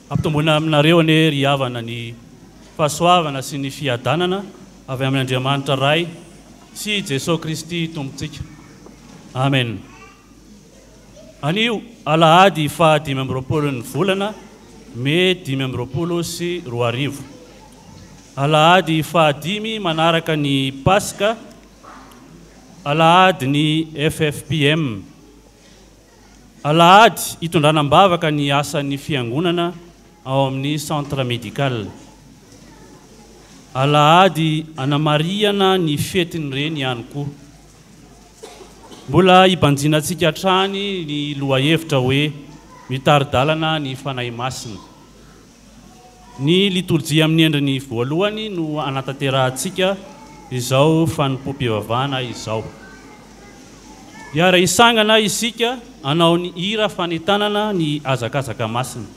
Ampitombona aminareo ane ry havana ny fahasoavana sy ny fiadanana avy amin'ny Andriamanitra Ray sy Jesosy Kristy Tompontsika. Amen. Anio alahady fa 5 ny volana me 5 sy 2 arivo. Alahady fa 5 manaraka ny Paska. Alahady ny FFPM. Alahady hitondranam-bavaka ny asan'ny fiangonana ao amin'ny centre médical. Alahady anamariana ny fetiny reny ihany koa. Mbola ibanjinantsika hatrany ny lohahevitra hoe mitaridalana ny fanahy masina. Ny liturgia amin'ny endriny voalohany no anatanterantsika izao fanompoam-pivavahana izao. Iara isangana isika anao ny hira fanentanana ny azakazaka masina.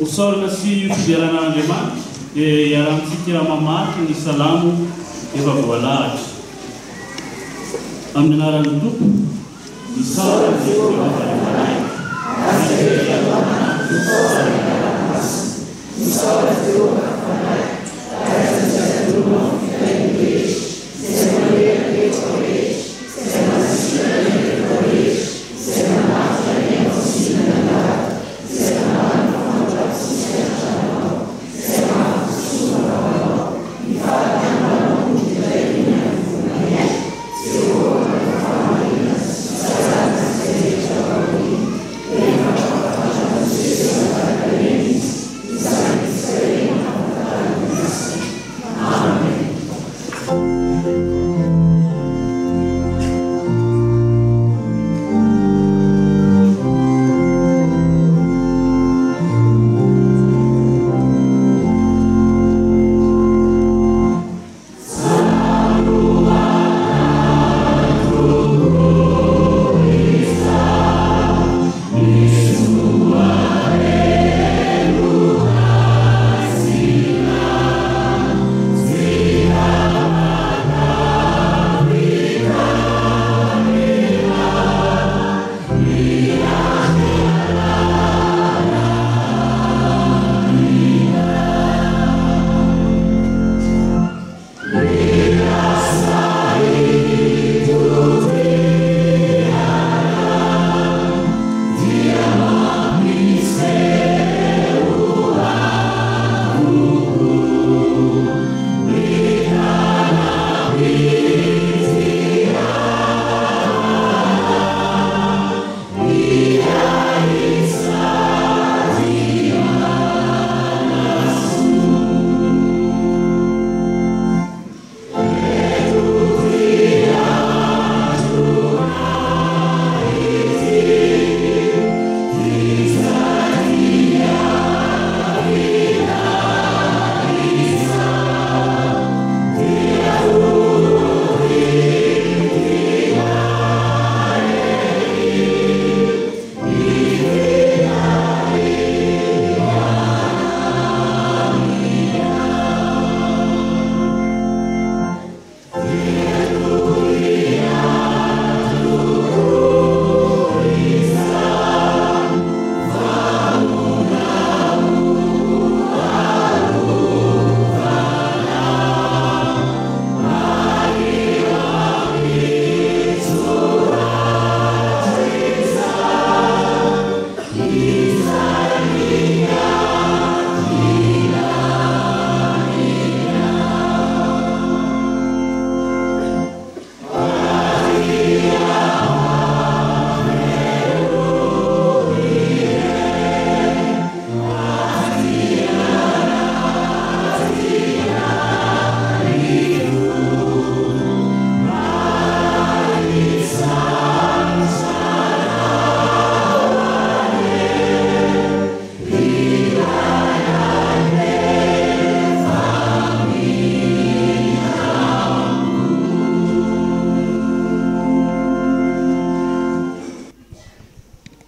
Usorna si fiderana Andriamanitra e iarantsika mamaky ny salamo efa voalahatra. Amin'ny anaran'ny Tompo, isaora ny fanahy,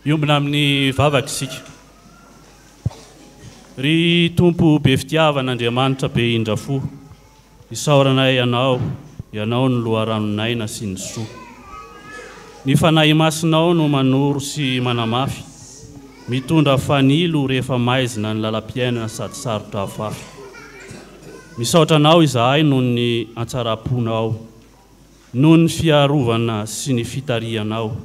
iombina amin'ny vavaka isika. Ry tompo be fitiavan'Andriamanitra be indrafo, isaoranay ianao ny loharanonay na sy ny soa. Ny fanahy masinao no manoro sy manamafy, mitondra fanilo rehefa maizina ny lalam-piainana sady sarotra hafafa. Misaotra anao izahay noho ny antsara-ponao, noho ny fiarovana sy ny fitarianao.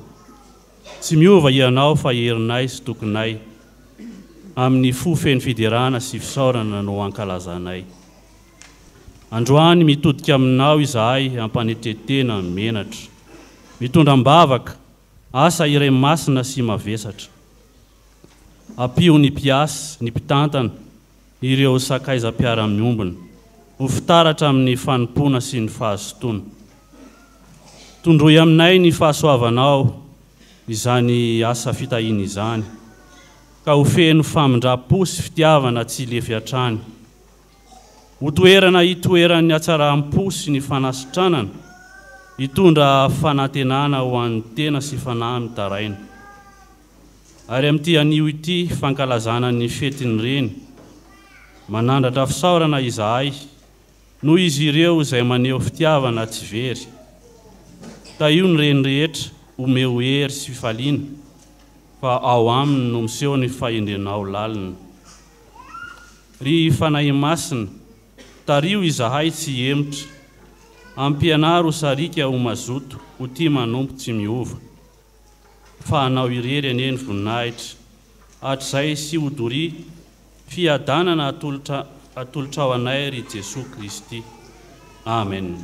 Tsy miova ianao fa herinay sy tokonay, amin'ny fo feno fiderana sy fisaorana no ankalazanay. Androany mitodika aminao izahay ampanetretena menatra, mitondra mbavaka, asa iray masina sy mavesatra. Apio ny mpiasa, ny mpitantana, ireo sakaiza-piara-miombona, ho fitaratra amin'ny fanompona sy ny fahasotoana. Tondroy aminay ny fahasoavanao, izany asa fitahina izany, ka ho feno famindra-po sy fitiavana tsy lefy hatrany. Ho toerana hitoeran'ny hatsaraam-po sy ny fanasitranana, hitondra fanantenana ho an'ny tena sy fanahy mitaraina. Ary amin'ity anio ity fankalazana ny fetiny reny, manandratra fisaorana izahay, noho izy ireo izay maneho fitiavana tsy very. Ta io ny reny rehetra omeo hery sy fifaliana, fa ao aminy no miseho ny fahendrenao lalina. Ry fanahy masina, tario izahay tsy emotra, ampianaro sarika ho mazoto, ho tia manompo tsy miova. Fa anao irery aneny voninahitra, hatrizay sy hodoria, fiadanana atolotra ao anay ry Jesosy Kristy. Amen.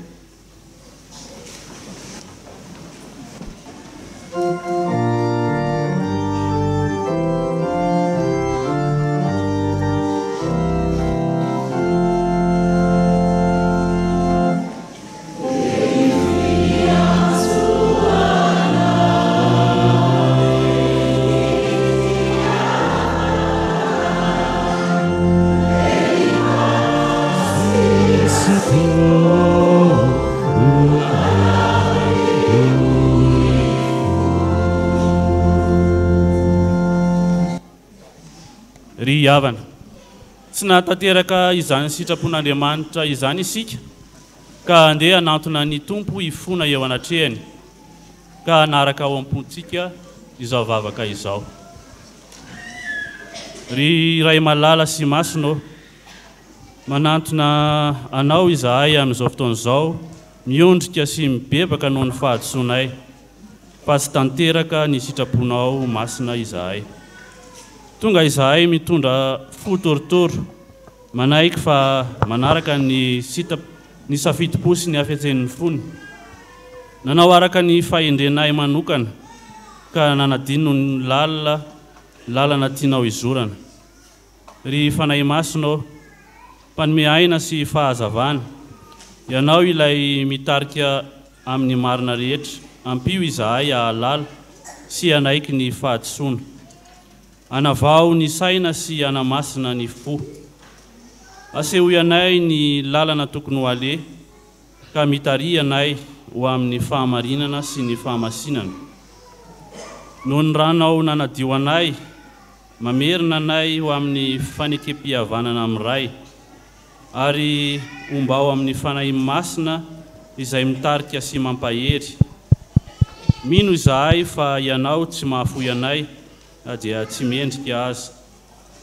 Ry havana, tsy natateraka izany sitrapon'Andriamanitra izany isika, ka andeha hanantona ny tompo hifona eo anatrehany, ka hanaraka ao am-pontsika izao vavaka izao. Ry ray malala sy masino, manantona anao izahay amin'izao fotoan'izao, miondrika sy mibebaka noho ny fahadisoanay, fa tsy tanteraka ny sitraponao masina izahay. Tonga izahay mitondra fo torotoro, manaiky fa manaraka ny safidi-po sy ny hafetsen'ny fony. Nanao araka ny fahendrenay manokana, ka nanadino ny lalana tianao izorana. Ry fanahy masino, mpanome aina sy fahazavana, ianao ilay mitarika amin'ny marina rehetra, ampio izahay ahalala sy anaiky ny fahadisoana. Anavao ny saina sy anamasina ny fo. Aseho ianay ny lalana tokony ho ale, ka mitari anay ho amin'ny fahamarinana sy ny fahamasinana. Noho ny ranao nanadio anay, mamerina anay ho amin'ny fanekempihavanana amin'ny ray, ary ombao amin'ny fanahy masina izay mitarika sy mampahery. Mino izahay fa ianao tsy mahafoy anay, dia tsy mendrika azy.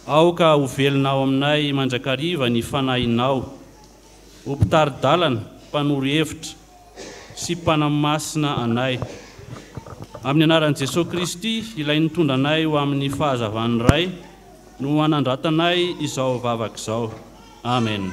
Aoka ho velinao aminay mandrakariva ny fanahinao, ho mpitari-dalana, mpanoro hevitra sy mpanamasina anay. Amin'ny anaran'i Jesosy Kristy, ilay nitondra anay ho amin'ny fahazavan'ny ray, no anandratanay izao vavaka izao. Amen.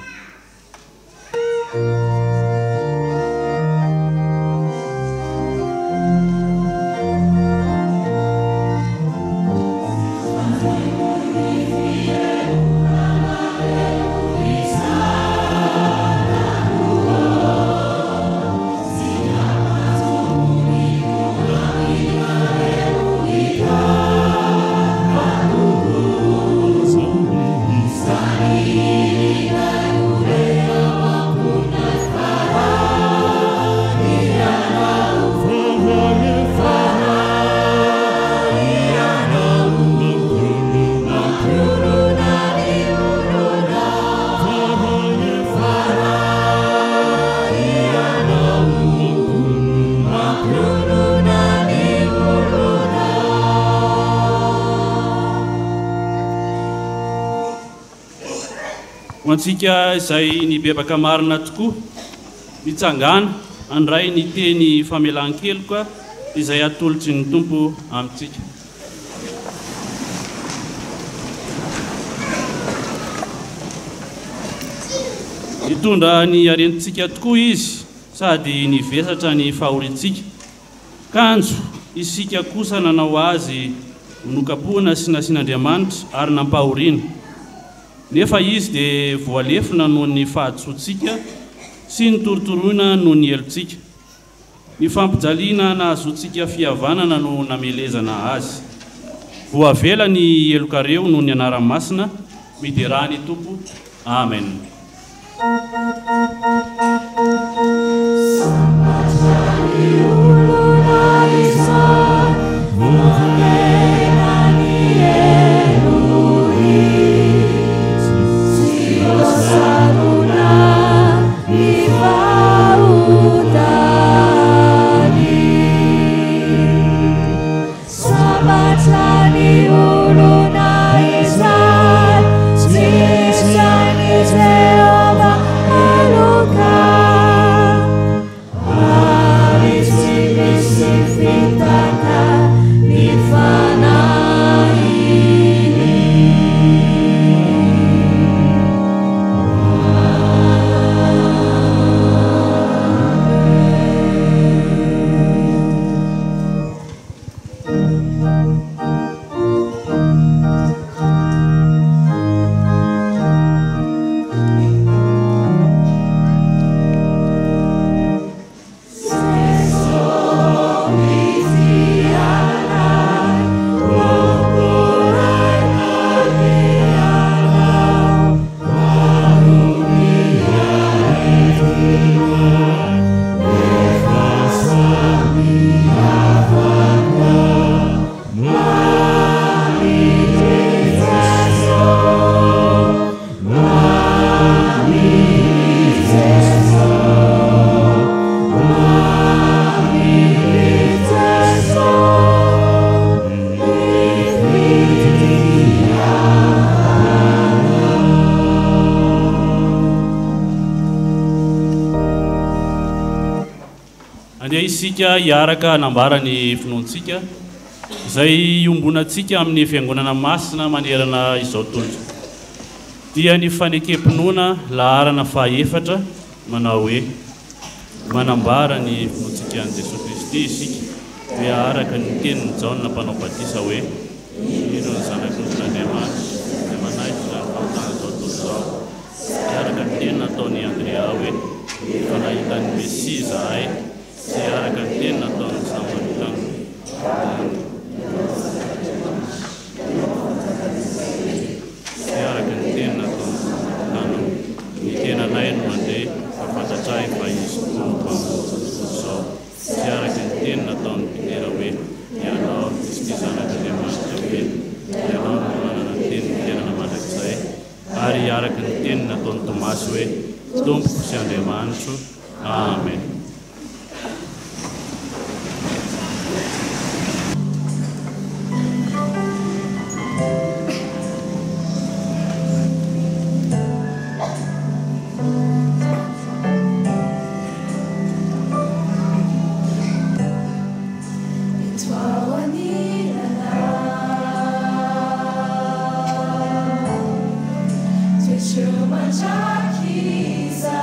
ho antsika izay ny bebaka marina tokoa mitsangana andray ny teny famelan-keloka izay atolotsy ny tompo amintsika. Mitondra ny arentsika tokoa izy sady ny vesatra ny fahorintsika. Kanjo isika kosa nanao azy nokapoana sy nasian'Andriamanitra ary nampahoriana. Nefa izy dia voalefina noho ny fahatsoantsika sy ny torotoroina noho ny helontsika. Ny fampijaliana nahazoantsika fihavanana no namelezana azy. Voavela ny helokareo noho ny anara-masina miderany Tompo. Amen. Isika iaraka nambara ny finoantsika izay iombonantsika amin'ny fiangonana masina manerana izao tolotro. Dia ny fanekempinoana laharana fahaefatra manao hoe manambara ny finoantsika an' Jesosy Kristy isika dia araka ny tenin'ny Jaona mpanao batisa hoe ino ny zanak'Andriamanitra dia manaikitra ny fahotana izao tontolo izao. Araka ny teny nataon'ny Andrea hoe fa nahitan'ny Mesia izahay. Araka ny teny nataon'ny Samaritana araka ny teny nataon'ny Samaritana ny tenanay no mandeha fa fantatray fa izy tompo amin'izao. Araka ny teny nataon'ny Petera hoe ianao Kristy zanak'Andriamanitra hoe ianao no manana ny teny tenana mandrakizay. Ary araka ny teny nataon'ny Tomasy hoe Tompoko sy Andriamanitro. Amen. Chuma cha kiza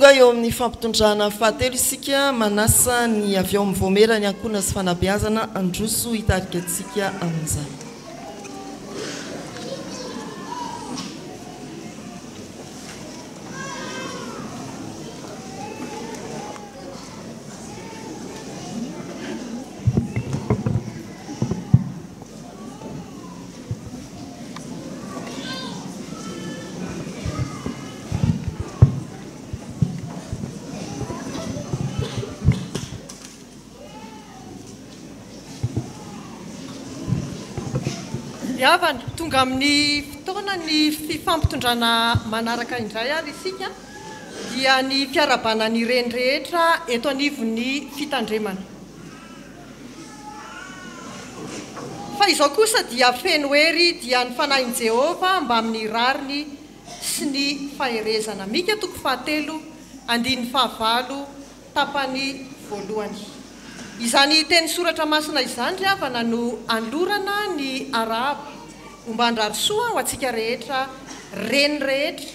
tonga eo amin'ny fampitondrana fahatelo isika manasa ny avy ao mivomera ny ankohona sy fanabeazana androso hitarika antsika amin'izany. Avana tonga amin'ny fotoana ny fifampitondrana manaraka indray ary isika dia ny fiarabana ny renrehetra eto anivon'ny fitandremana. Fa izao kosa dia feno hery dia ny fanahin Jehova mba amin'ny rariny sy ny faherezana. Mika toko fahatelo andiny fahavalo tapany voalohany. Izany teny soratra masina izany ry havana no andorana ny Arahaba mba andrarosoa ho antsika rehetra reny rehetra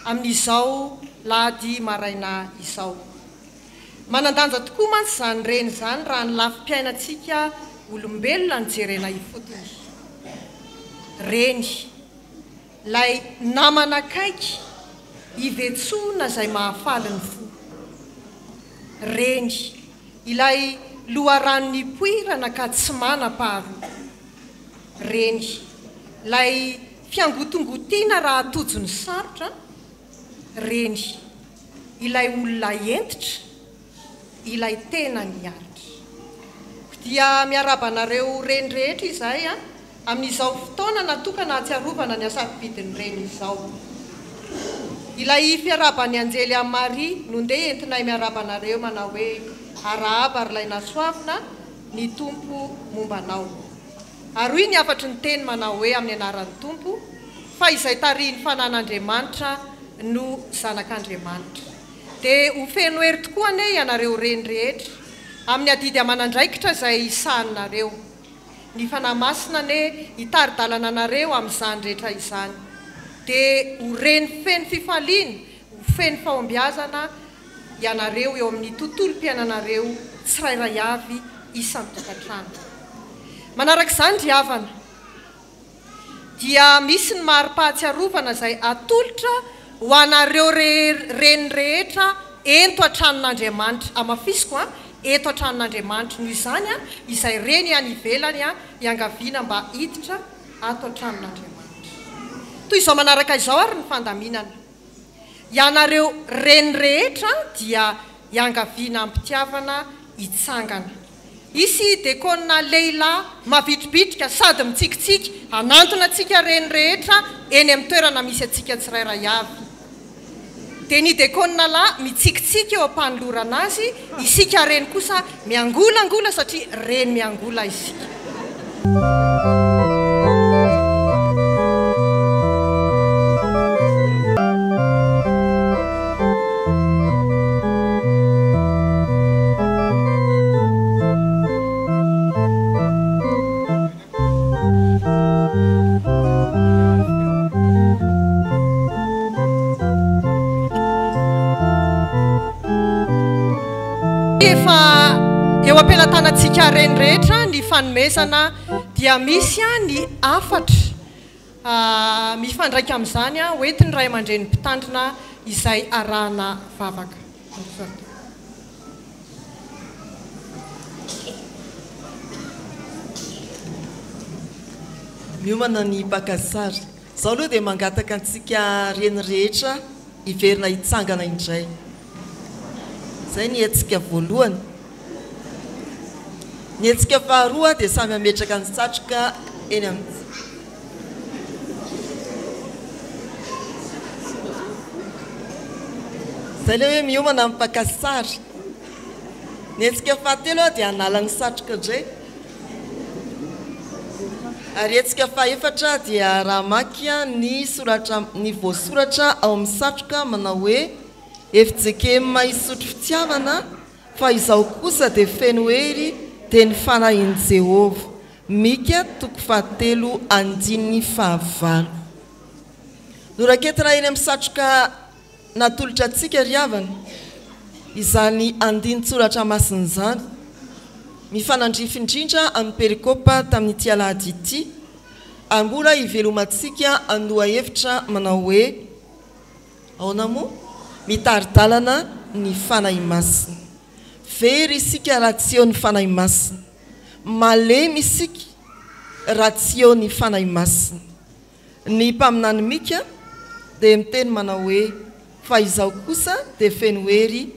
amin'izao lahady maraina izao. Manandanja tokoa mantsy izany reny izany raha ny lafim-piainantsika olombelona ny jerena ifotony. Reny lay namana akaiky ivetsoana izay mahafaly ny fo. Reny ilay loharan'ny poirana ka tsy manam-paharoa. Reny lay fiangotongotiana raha tojo ny sarotra. Reny ilay olona entitra, ilay tena ny aritra. Dia miarabanareo reny rehetra izay amin'izao fotoana natokana hatsiarovana ny asafidin'ny reny izao. Ilay fiarabany Anjely amin'ny Maria no ndeha entinay miarabanareo manao hoe Arahaba ary lay nasoavina ny tompo mombanao. Ary ny afatry ny teny manao hoe amin'ny anaran'ny tompo fa izay tarihin'ny fanan'Andriamanitra no zanak'Andriamanitra. Dia ho feno hery tokoa ane ianareo reny rehetra amin'ny adidy amanandraikitra izay isaninareo. Ny fanahy masina ane hitari-dalana anareo amin'izany rehetra izany. Dia ho reny feno fifaliana, ho feno fahombiazana ianareo eo amin'ny tontolo mpiainanareo tsirairay avy isan'ny tokantrano. Manaraka izany ry havana dia misy ny mari-pahatsiarovana izay atolotra ho anareo reny rehetra ento an-tranon'Andriamanitra. Amafisiko eto an-tranon'Andriamanitra noho izany izay reny any ivelany iangaviana mba hiditra ato an-tranon'Andriamanitra. Toy izao manaraka izao ary ny fandaminana. Ianareo reny rehetra dia iangaviana ampitiavana hitsangana. Isy dekona lehilahy mavitribitrika sady mitsikitsiky anantona antsika reny rehetra eny amin'ny toerana misy antsika tsirairay avy. Dia ny dekona lahy mitsikitsiky eo ampanolorana azy, isika reny kosa miangolangola satria reny miangola isika. Eo ampelantanantsika reny rehetra ny fanomezana dia misy ny afatra mifandraika amin'izany hoentiny ray aman-dren'ny mpitandrina izay arahana vavaka. Miomana ny pakazary. Zao aloha dia mangataka antsika reny rehetra hiverina hitsangana indray. Zay ny hetsika voalohany. Ny hetsika faharoa dia samy ametraka ny satroka eny amin'ny. Zay ilay hoe miomana amin'ny pakazary. Ny hetsika fahatelo dia hanala ny satroka indray. Ary hetsika fahaefatra dia raha maky ny voasoratra ao amin'ny satroka manao hoe FJKM isotro fitiavana fa izao kosa dia feno hery teny fanahin'i Jehova. Mika toko fahatelo andiny fahavalo. Noraketina eny amin'ny satroka natolotra antsika ry havana izany andinitsoratra masiny zany mifanandrify indrindra amin'ny perikopa tamin'ity alahady ity ambola ivelomantsika anoa hevitra manao hoe aona moa mitaridalana ny fanahy masina very isika raha tsy eo ny fanahy masina malemy isika raha tsy eo ny fanahy masina ny mpaminany mika dia miteny manao hoe fa izao kosa dia feno hery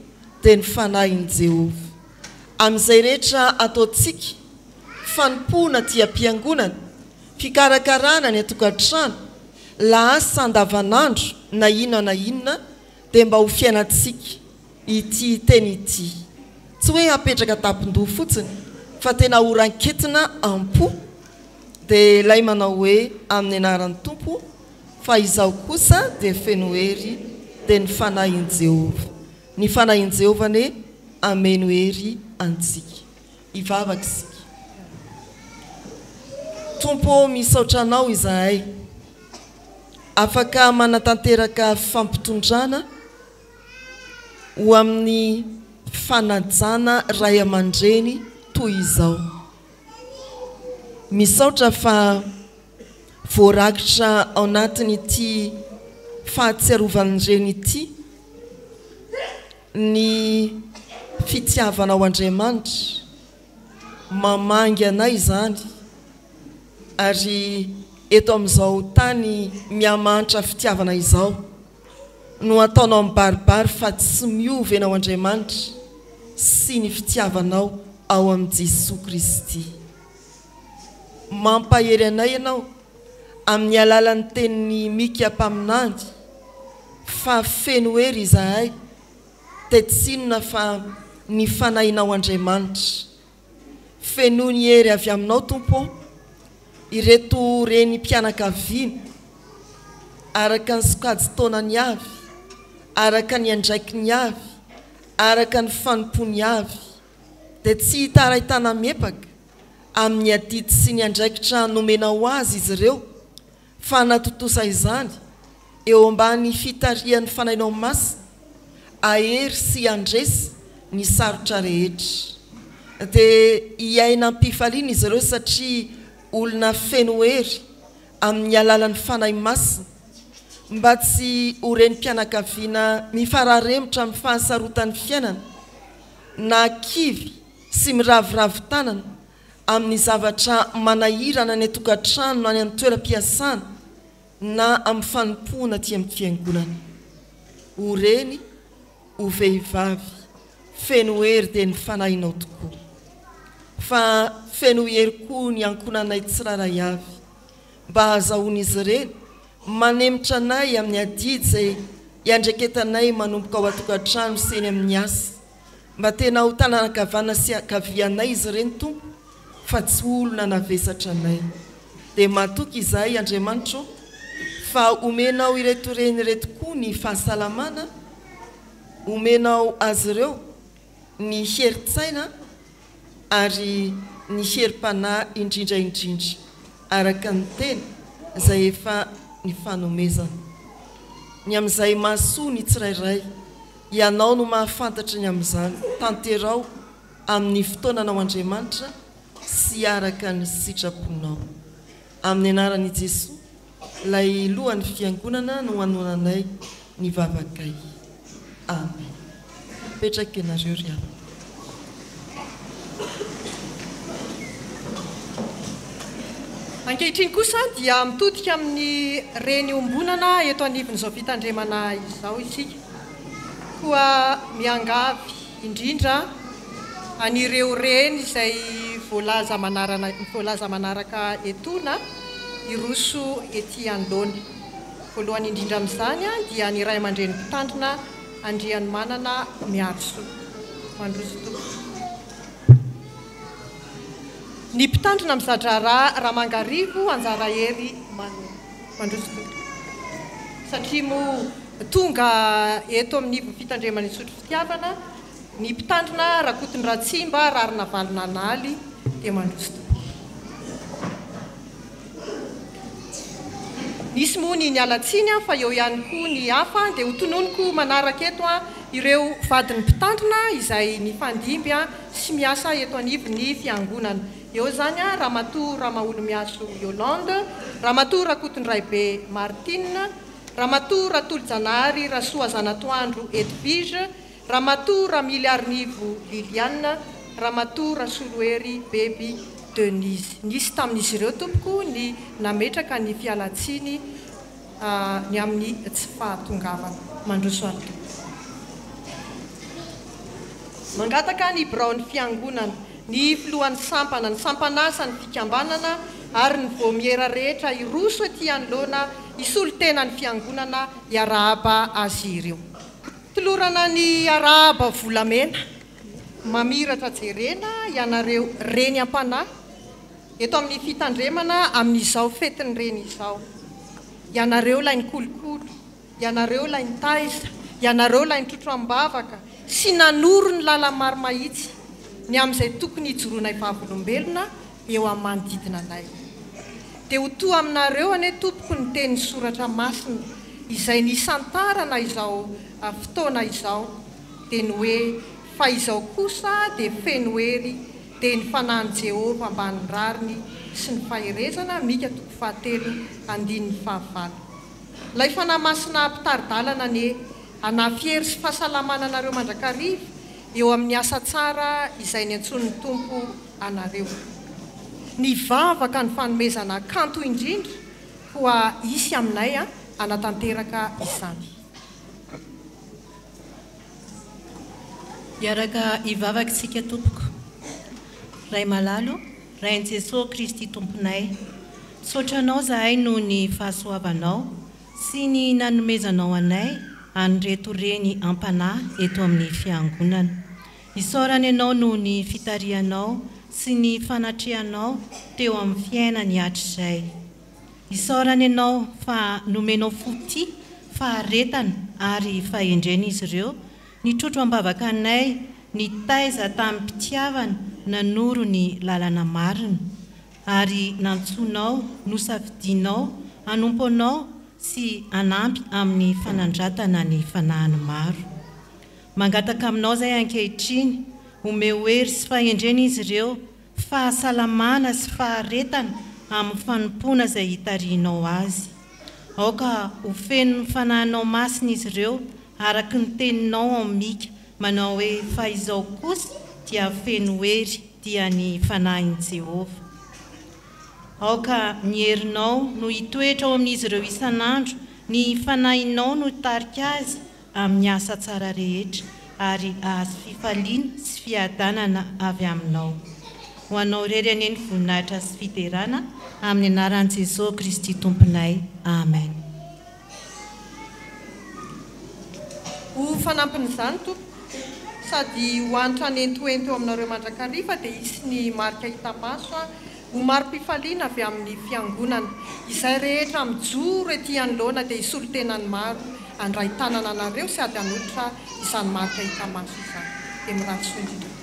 dia ny fanahin' Jehova amin'izay rehetra ataontsika fanompoana ty am-piangonana fikarakarana ny atokantrano lasa andavanandro na inona dia mba ho fiainantsika ity teny ity tsy hoe hapetraka tapon-doha fotsiny fa tena oran-ketina ampo dia ilay manao hoe amin'ny anaran'ny tompo fa izao kosa dia feno hery dia ny fanahin' Jehova ny fanahin' Jehova ne ameno hery antsika ivavaka isika tompo misaotra anao izahay afaka manatanteraka fampitondrana ho amin'ny fanajana ray aman-dreny toy izao misaotra fa voarakitra ao anatin'ity fahatsiarovan'ny reny ity ny fitiavana ao Andriamanitra mamangy anay zany ary eto amin'izao tany miamanitra fitiavana izao no ataonao mibaribary fa tsy miovy ianao Andriamanitra sy ny fitiavanao ao amin'i Jesosy Kristy mampahery anay ianao amin'ny alalan'ny tenin'ny mika mpaminany fa feno hery izahay dia tsy inona fa ny fanahinao Andriamanitra feno ny hery avy aminao tompo ireto reny mpianakaviana araka ny sokajy taonany avy araka ny andraiky ny avy araka ny fanompony avy dia tsy hitaraitana mepaka amin'ny adidy sy ny andraikitra nomenao azy izy ireo fa natotosa izany eo ambany fitarian'ny fanahinao masina ahery sy andresy ny sarotra rehetra dia hiaina ampifaliana izy ireo satria olona feno hery amin'ny alalan'ny fanahy masina mba tsy horeny mpianakaviana mifararemotra amin'ny fahasarotan'ny fiainana na kivy sy miraviravy tanana amin'ny zavatra manahirana ny atokantrano na any amin'ny toeram-piasana na amin'ny fanompoana ty amin'ny fiangonana horeny ho vehivavy feno hery dia ny fanahinao tokoa fa feno hery koa ny ankonanay tsiraray avy mba hahazahoan'izy ireny manemitra anay amin'ny adidy izay iandreketanay manomboka ao atokantrano seny amin'ny asa mba tena ho tananakavana sy akavianay izy ireny tompo fa tsy olona navesatra anay dia matoky izahay Andriamanitra fa omenao ireto reny reto koa ny fahasalamana omenao azy ireo ny heritsaina ary ny herim-panahy indrindraindrindra araka ny teny izay efa ny fanomezana ny amin'izay mahasoa ny tsirairay ianao no mahafantatra ny amin'izany tanterao amin'ny fotoananao Andriamanitra sy araka ny sitraponao amin'ny anaran'i Jesosy lay lohan'ny fiangonana no hanonanay ny vavakay amen petraka ianareo ry havana ankehitriny kosa dia mitodika amin'ny reny ombonana eto anivon'izao fitandremana izao isika koa miangavy indrindra anireo reny izay voalaza manaraka etona iroso ety andona voalohany indrindra amin'izany dia ny ray aman-dreny mpitandrina andriany manana miaroso mandroso tompo ny mpitandrina mizadra raha mangarivo anjara hery mandroso tompo satria mo tonga eto amin'ny fitandremana isotro fitiavana ny mpitandrina raha kotony ratsimba rarina valina analy dia mandroso tompo nisy moa ny alatsiny a fa eo ihany koa ny hafa dia ho tononoko manaraka eto a ireo vadin'ny mpitandrina izay ny fandimby a sy miasa eto anivo ny fiangonana. Eo zany a Ramatoa Ramaolo-Miaso Yolande, Ramatoa Rakotondraibe Martine, Ramatoa Ratolo-Janahary Rasoa Zanatoandro Edvige, Ramatoa Ramily Arnivo Liliane, Ramatoa Rasolohery Beby Denise. Nisy tamin'izy ireo tompoko ny nametraka ny fialatsiny ny amin'ny tsy fahatongavana. Mandroso ary tompo. Mangataka ny Braony fiangonana, ny filohan'ny sampana, ny sampanasa, ny fikambanana ary ny vomiera rehetra iroso ety anoloana isolo tena ny fiangonana iarahaba azy ireo. Tolorana ny arahaba volamena, mamiratra jerena ianareo reny am-panahy eto amin'ny fitandremana amin'izao fetiny reny izao. Ianareo lay ny kolokolo, ianareo lay ny taiza, ianareo lay ny trotro am-bavaka sy nanoro ny lala maro mahitsy ny amin'izay tokony hijoroana vavolombelona eo amin'ny manodidina anay. Dia ho toa aminareo ane tompoko ny tenin'ny soratra masina izay nisantarana izao fotoana izao, dia ny hoe fa izao kosa dia feno hery dia ny fanahin'i Jehova ambany rariny sy ny faherezana. Mika 7:5. Lay fanahy masina mpitaridalana ne anafihery sy fahasalamana anareo mandrakariva eo amin'ny asa tsara izay ny antson'ny tompo anareo. Ny vavaka ny fanomezana kanto indrindra koa isy aminay anatanteraka izany. Iaraka ivavakantsika tompoko. Ray malalo, Rain'i Jesosy Kristy tomponay, misaotranao zahay noho ny fahasoavanao sy ny nanomezanao anay anreto reny am-panahy eto amin'ny fiangonana. Isaorana ianao noho ny fitarianao sy ny fanatrehanao teo amin'ny fiainany hatr'izay. Isaorana ianao fa nomenao foty, faharetana ary fahendrena izy ireo, ny trotro am-bavaka anay, ny taiza tamin'ny mpitiavana nanoro ny lalana marina, ary nantsonao, nosafidianao, anomponao sy anampy amin'ny fanandratana ny fanahiny maro. Mangataka aminao zay ankehitriny, omeo hery sy fahendrena izy ireo, fahasalamana sy faharetana amin'ny fanompona izay hitarianao azy. Aoka ho feno ny fanahinao masina izy ireo, araky ny teninao amika, manao hoe fa izao kosa dia feno hery dia ny fanahin'i Jehova. Aoka ny herinao no hitoetra ao amin'izy ireo isan'andro, ny fanahinao no tarika azy amin'ny asa tsara rehetra, ary ahazo fifaliana sy fiadanana avy aminao. Ho anao irery anie ny voninahitra sy fiterana, amin'ny anaran'i Jesosy Kristy tomponay. Amen. Ho fanampin'izany tompo, sady ho anitra ny entoento aminareo mandrakariva dia isy ny marika hita maso ho maro-pifaliana avy amin'ny fiangonana izay rehetra mijoro ety anoloana dia isolo tenany maro andray tanana anareo sady hanolotra izany marika hita maso izany. Dia miratso indrindra.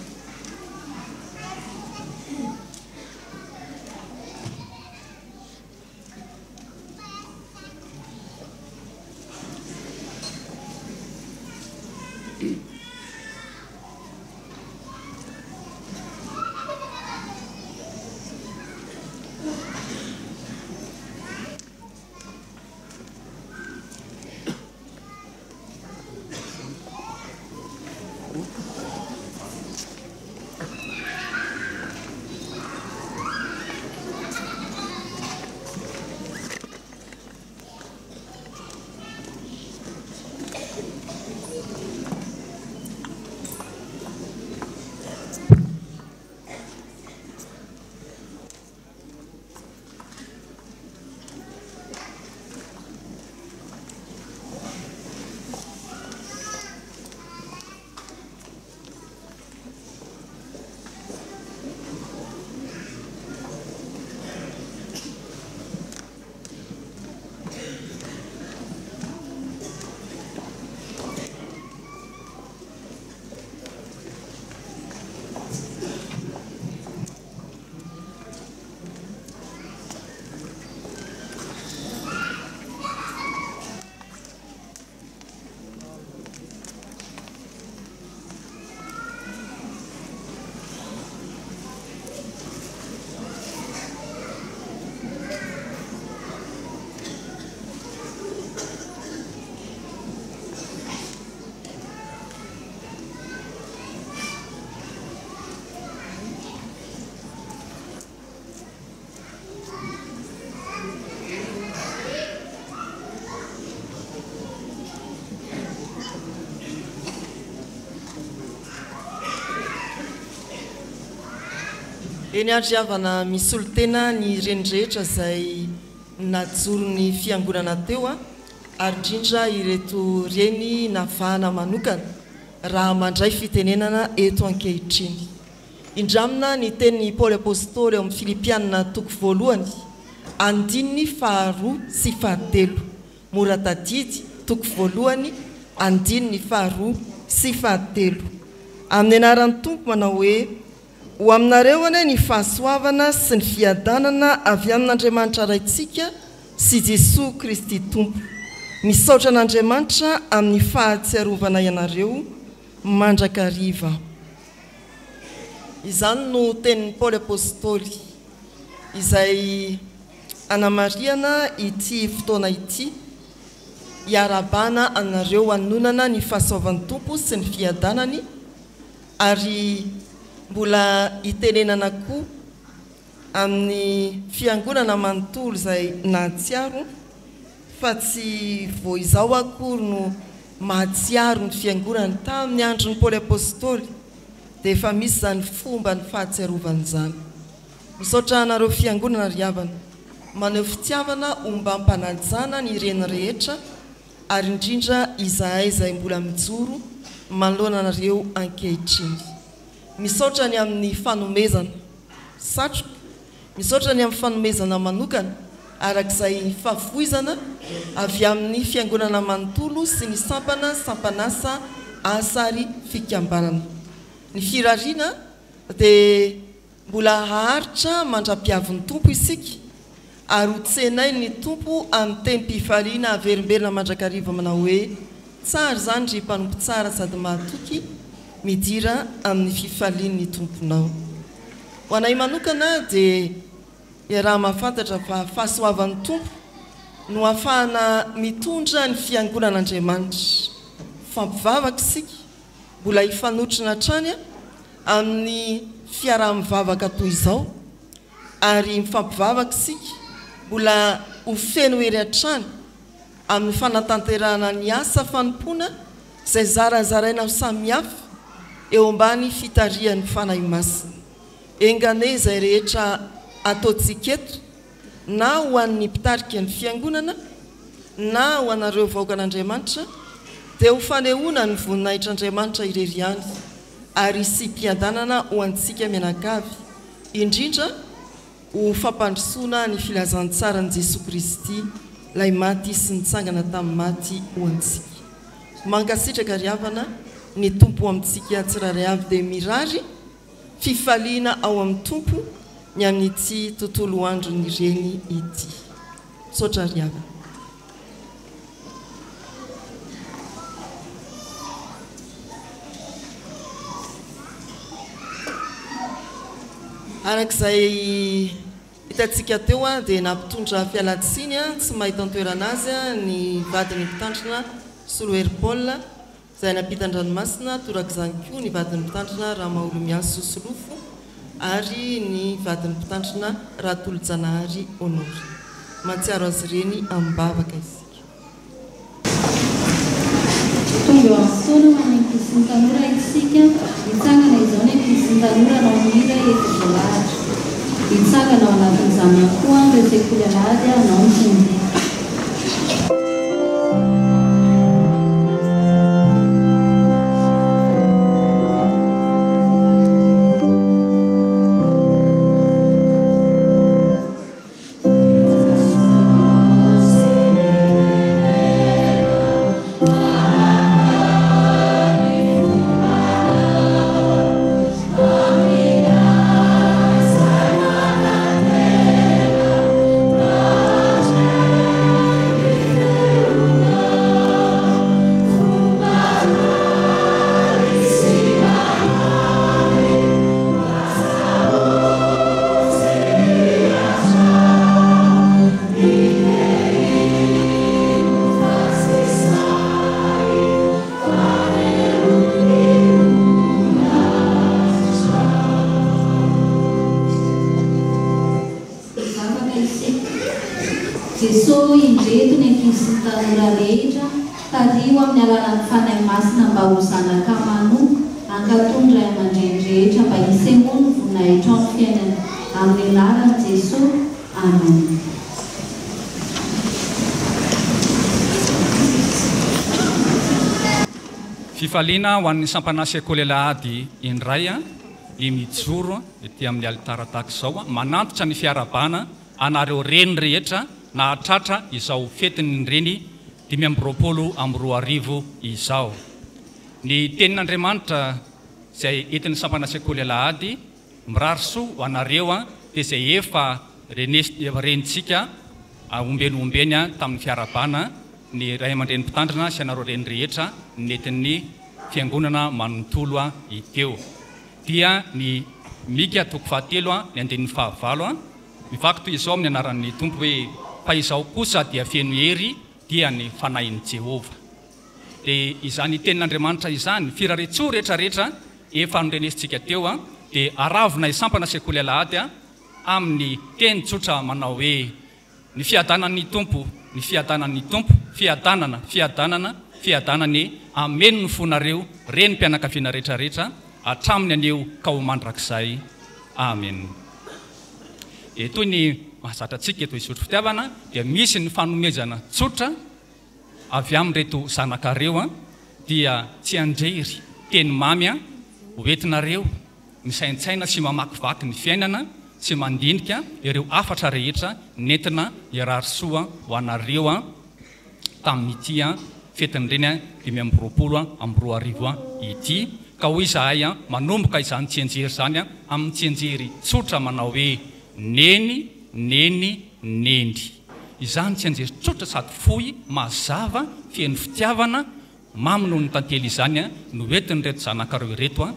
eny ary havana misy olo tena ny renidrehetra izay najoro ny fiangonana teo a ary indrindra ireto reny navahana manokana raha mandray fitenenana eto ankehitriny. Indramina ny tenin'ny Paoly apôstôly eo amin'ny Filipianina toko voalohany andininy faharoa sy fahatelo. Mora tadidy toko voalohany andininy faharoa sy fahatelo. Amin'ny anaran'ny Tompo manao hoe ho aminareo ane ny fahasoavana sy ny fiadanana avy amin'Andriamanitra raintsika sy Jesosy Kristy Tompo. Misaotra an'Andriamanitra amin'ny fahatsiarovana ianareo mandrakariva. Izany no tenin'ny Paoly apôstôly izay anamariana ity fotoana ity hiarabana anareo hanonana ny fahasoavan'ny Tompo sy ny fiadanany ary mbola hitenenana koa amin'ny fiangonana manontolo izay nahatsiaro fa tsy vo izao akory no mahatsiaro ny fiangonana tamin'ny andron'ny Paoly apôstôly dia efa misy zany fomba ny fahatsiarovana zany. Misaotra anareo fiangonana ry havana maneho fitiavana ho mba mpanajana ny reny rehetra ary indrindra izahay izay mbola mijoro manoloana anareo ankehitriny. Misaotra ny amin'ny fanomezana satroka, misaotra ny amin'ny fanomezana manokana arak'izay favoizana avy amin'ny fiangonana manontolo sy ny sampanasa asary fikambanana. Ny firariana dia mbola haharitra mandra-piavin'ny Tompo isika ary hotsenay ny Tompo amin'ny teny-pifaliana averimberina mandrakariva manao hoe tsara zany ry mpanompo tsara sady mahatoky midira amin'ny fifalian'ny Tomponao. Ho anay manokana dia raha mahafantatra fa fahasoavan'ny Tompo no ahafahana mitondra ny fiangonan'Andriamanitra. Fampivavaka isika mbola hifanotrina hatrany amin'ny fiaraha-mivavaka toy izao ary mifampivavaka isika mbola ho feno hery hatrany amin'ny fanatanterahana ny asa fanompoana izay zarazaraina samihafa eo ambany fitarihan'ny fanahy masina. Engane izay rehetra ataontsika eto na ho an'ny mpitarika ny fiangonana na ho anareo vahoakan'Andriamanitra dia ho fanehoana ny voninahitr'Andriamanitra irery ihany ary sy mpiadanana ho antsika mianakavy indrindra ho fampandrosoana ny filazantsara ny Jesosy Kristy lay maty sy nitsangana tamin'ny maty ho antsika. Mankasitraka ry havana ny Tompo amintsika tsiraray avy dia mirary fifaliana ao amin'ny Tompo ny amin'ity tontolo andro ny reny ity. Misaotra ry havana. Arak'izay hitantsika teo dia nampitondra fialatsiny tsy mahita antoerana azy ny vadiny mpitandrina Solohery Paul izay nampita-dranomasina torak'izany koa ny vadiny mpitandrina Ramaolomiasy Sosolofo ary ny vadiny mpitandrina Ratolo-Janahary Honory. Mahatsiaro azy ireny am-bavaka isika. Tonga eo amin'ny fotoana ho an'ny ankizy ny tanora isika hitsangana izao ny ankizy ny tanora nao mira eto Voalahatra. Hitsangana ao anatin'izany koa ireo sekoly alahady anao ny Tsimby. Jesosy indreto ny ankizy sy tanora rehetra tario amin'ny alalan'ny fanahy masina mba ho zanaka manoka ankatony ray aman-dreny rehetra mba hisehoany tomponay trano fiainana amin'ny anarany Jesosy. Amen. Fifaliana ho an'ny sampana sekoly alahady indray ny mijoro ety amin'ny alitara tahaka izao manantitra ny fiarabana anareo reny rehetra na atratra izao fetiny reny 2024 izao. Ny tenin'Andriamanitra izay entin'ny sampana sekoly alahady mirary soa ho anareo dia izay efa renitsika ombeny tamin'ny fiarabana ny ray aman-dreny mpitandrina sy anareo reny rehetra nentin'ny fiangonana manontolo iteo. Dia ny mika toko fahatelo ny andinin'ny fahavalo mivaky toy izao amin'ny anaran'ny tompo hoe fa izao kosa dia feno hery dia ny fanahin'i Jehova. Dia izany tenin'Andriamanitra izany firaretsoa rehetrarehetra efa norenesintsika teo dia aravina isampana sekoly alahady amin'ny teny tsotra manao hoe ny fiadanan'ny tompo, ny fiadanan'ny tompo, fiadanany ameno ny fonareo reny mpianakaviana rehetrarehetra atraminy aneo ka ho mandrakizay. Amen. Toy ny mahazatra antsika eto isotro fitiavana dia misy ny fanomezana tsotra avy amin'ireto zanakareo dia tsy andrery teny mamy hoentinareo misaintsaina sy mamakivaky ny fiainana sy mandinika ireo afatra rehetra nentina iarary soa ho anareo tamin'ity fetin'ireny 2024 ity ka hoy izahay manomboka izany tsianjery zany amin'ny tsianjery tsotra manao hoe neny izany tsianjery tsotra sady fohy mazava fiain'ny fitiavana mamy noho ny tantely izany no entin'ireto zanakareo ireto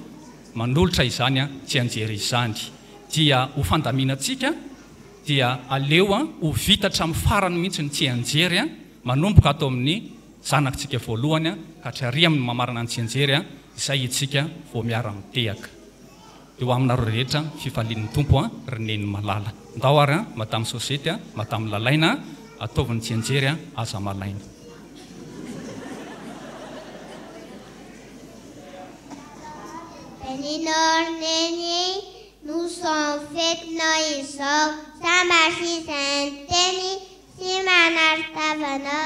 manolotra izany tsianjery izany dia ho fandaminantsika dia aleo ho vitatra amin'ny farany mihitsy ny tsianjery manomboka ato amin'ny zanakitsika voalohany ka hatrary amin'ny mamarana ny tsianjery izay itsika vao miara mitehaka. Eo aminareo rehetra fifalian'ny tompo reneny malala. Ndao ary madame Sosety madame Lalaina ataovany tsianjery aza malaina. Nous sommes faites noisos, Samashi Santeni, Simanar Tavano.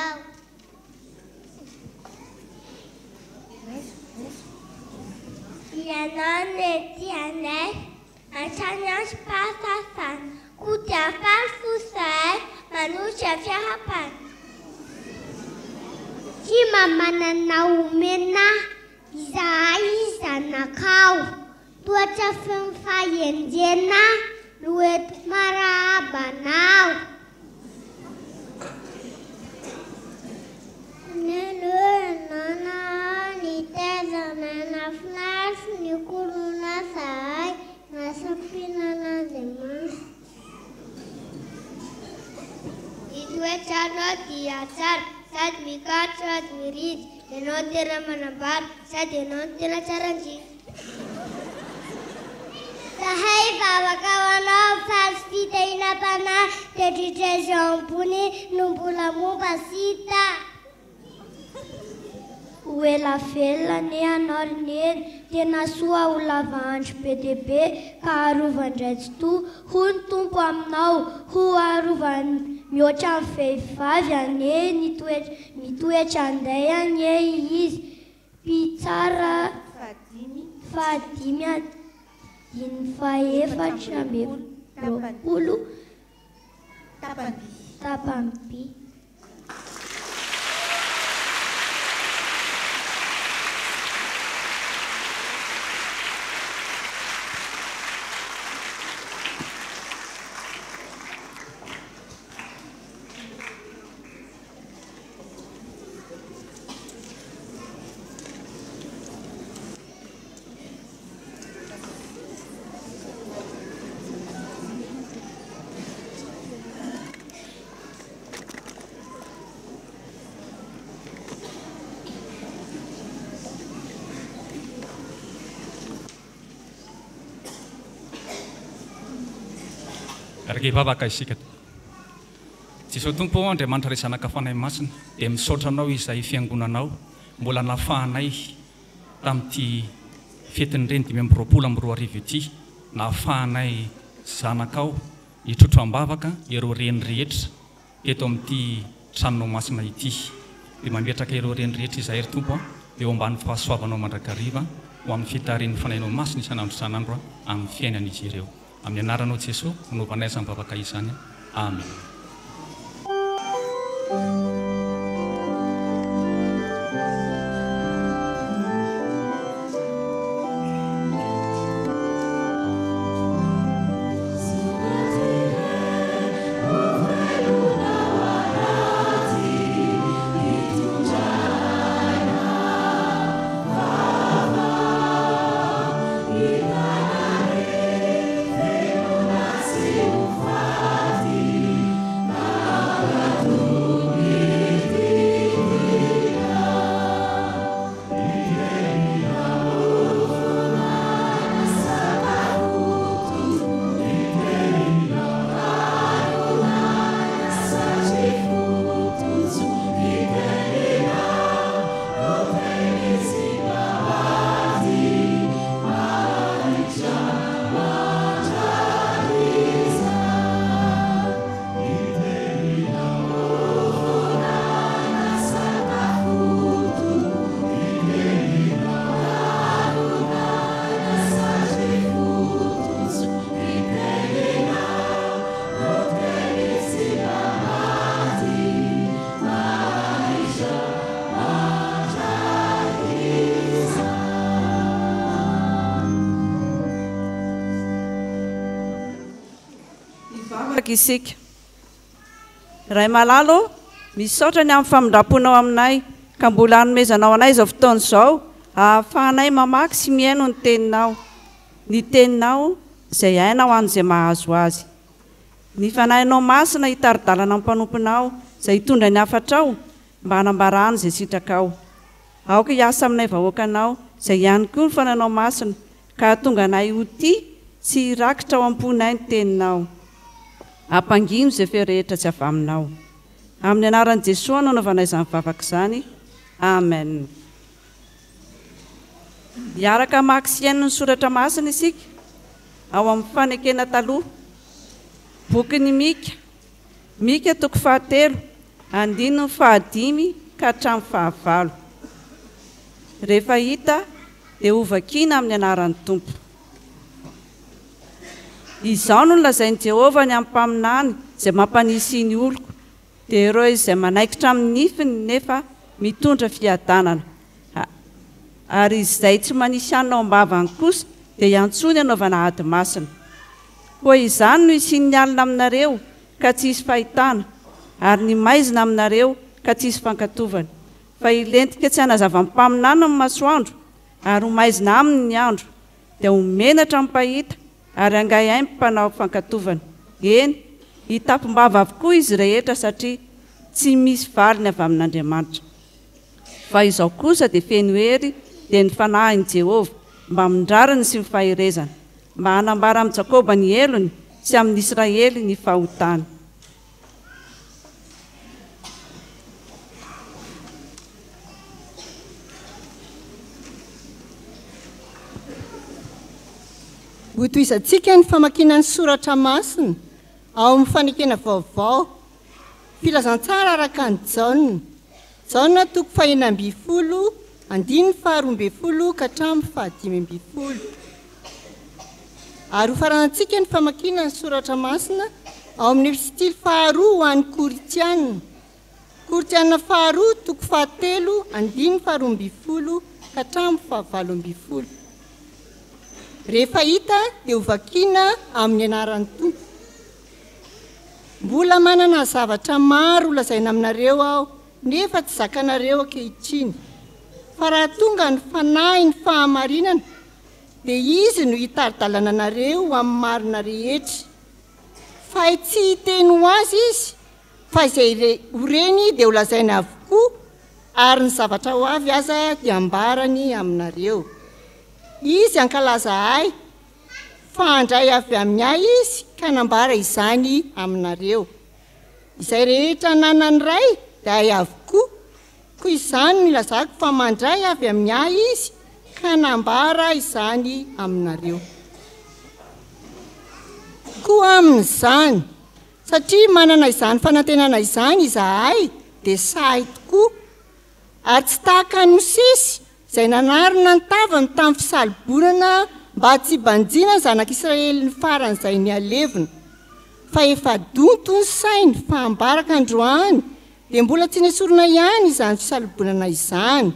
Yanon etianes, Achanyas Pasafan, Kutiafal Fusai, Manusha Fiapan. Simamana Naumena, Isa Nakau. Tuaca fenfayenjena luet marabanau. Nana ni teza nana flash ni kuruna sai nasapina na zemas. Idue chano tiacar sad mikat sad mirid denotera manabar sad denotera charanji. Sahai baba kawanau fasfitaina pana tetite jampuni numbula mubasita. Uela fela ne anorne tena sua ulavante PDB ka arovandrats tu hun tumpo aminao hu arovan mihoatra amin'ny vehivavy ane mitoetra anday ane izy pitsara fadimy diny faefatra amby roapolo tapamby. Vavaka isika Jesosy tompo Andriamanitra ray zanaka fanahy masina dia misaotranao izay fiangonanao mbola nafahanay tamin'ity fetin'ireny 2024 ity nahafahanay zanakao hitrotro ambavaka ireo reny rehetra eto amin'ity tranonao masina ity dia mametraka ireo reny rehetra izay ry tompo eo ambany fahasoavanao mandrakariva ho amin'ny fitarin'ny fanainao masina isan'andro san'andro amin'ny fiainan'izy ireo amin'ny anaranao Jesosy naovanay izany bavaka izany. Amen. Isika ray malalo misaotra ny amin'ny famindraponao aminay ka mbola hanomezanao anay izao fotoana izao ahafahanay mamaky sy miaino ny teninao izay hainao an'izay mahazo azy. Ny fanahinao masina hitaridalana amin'ny mpanomponao izay hitondra ny hafatrao mba hanambarahany izay sitrakao. Aoka hiasa aminay vahoakanao izay ihany koa ny fanahinao masina ka hahatonga anay ho tia sy hirakitra ao am-ponay ny teninao. Ampangino izay feo rehetra tsy avy aminao. Amin'ny anaran'i Jesosy nanaovanay izany vavaka izany. Amen. Miaraka mamaky sy iaino ny soratra masina isika ao amin'ny fanekena taloha. Bokin'ny Mika 7 andininy 5 ka hatramin'ny 9. Rehefa hita dia hovakiana amin'ny anaran'ny Tompo. Izao no nolazain'i Jehovah ny ampaminany izay mampanisy ny oloko dia ireo izay manaikitra amin'ny nifiny nefa mitondra fiadanana. Ary izay tsy manisy anao ambavany kosa dia iantsony anaovana ady masina. Koa izany no isian'ny alina aminareo ka tsy hisy fahitana ary ny maizina aminareo ka tsy hisy fankatovana. Fa ilentika tsy hanazava ampaminana ny masoandro ary ho maizina aminy ny andro dia homenatra amin'ny mpahita ary angay aimby mpanao fankatovana. Eny, hitapimbava avokoa izy rehetra satria tsy misy valiny avy amin'Andriamanitra. Fa izao kosa dia feno hery dia ny fanahin'i Jehovah mba mindrariny sy mifahirezana, mba hanambara amin'ny Jakoba ny helony sy amin'ny Israely ny fahotany. Hotoizantsika ny famakiana ny soratra masina ao amin'ny fanekena vaovao. Filazantsara araka ny Jaona 4:12 andininy 12 ka hatramin'ny 15. Ary ho faranantsika ny famakiana ny soratra masina ao amin'ny epistily 2 ho an'ny Koritianina. Koritianina 2 7 andininy 12 ka hatramin'ny 17. Rehefa hita dia hovakiana amin'ny anaran'ny Tompo. Mbola manana zavatra maro lazaina aminareo aho nefa tsy zakanareo ankehitriny. Fa raha tonga ny fanahy ny fahamarinana dia izy no hitaridalana anareo amin'ny marina rehetra. Fa tsy hiteny ho azy izy fa izay horeny dia ho lazaina avokoa ary ny zavatra ho avy aza dia ambarany aminareo. Izy ankalaza ahy fa handray avy amin'ny ahy izy ka nambara izany aminareo. Izay rehetra nanany ray dia ahy avokoa, koa izany no ilazako fa mandray avy amin'ny ahy izy ka nambara izany aminareo. tokoa amin'izany satria manana izany fanantenana izany izahay dia sahy tokoa ary tsy tahaka ny Mosesy izay nanarina ny tavany tamin'ny fisalibonana mba tsy banjina zanak'Israely ny faran'izay ny alevina fa efa donto ny sainy fa hambaraka androany dia mbola tsy nesorina ihany izany fisalibonana izany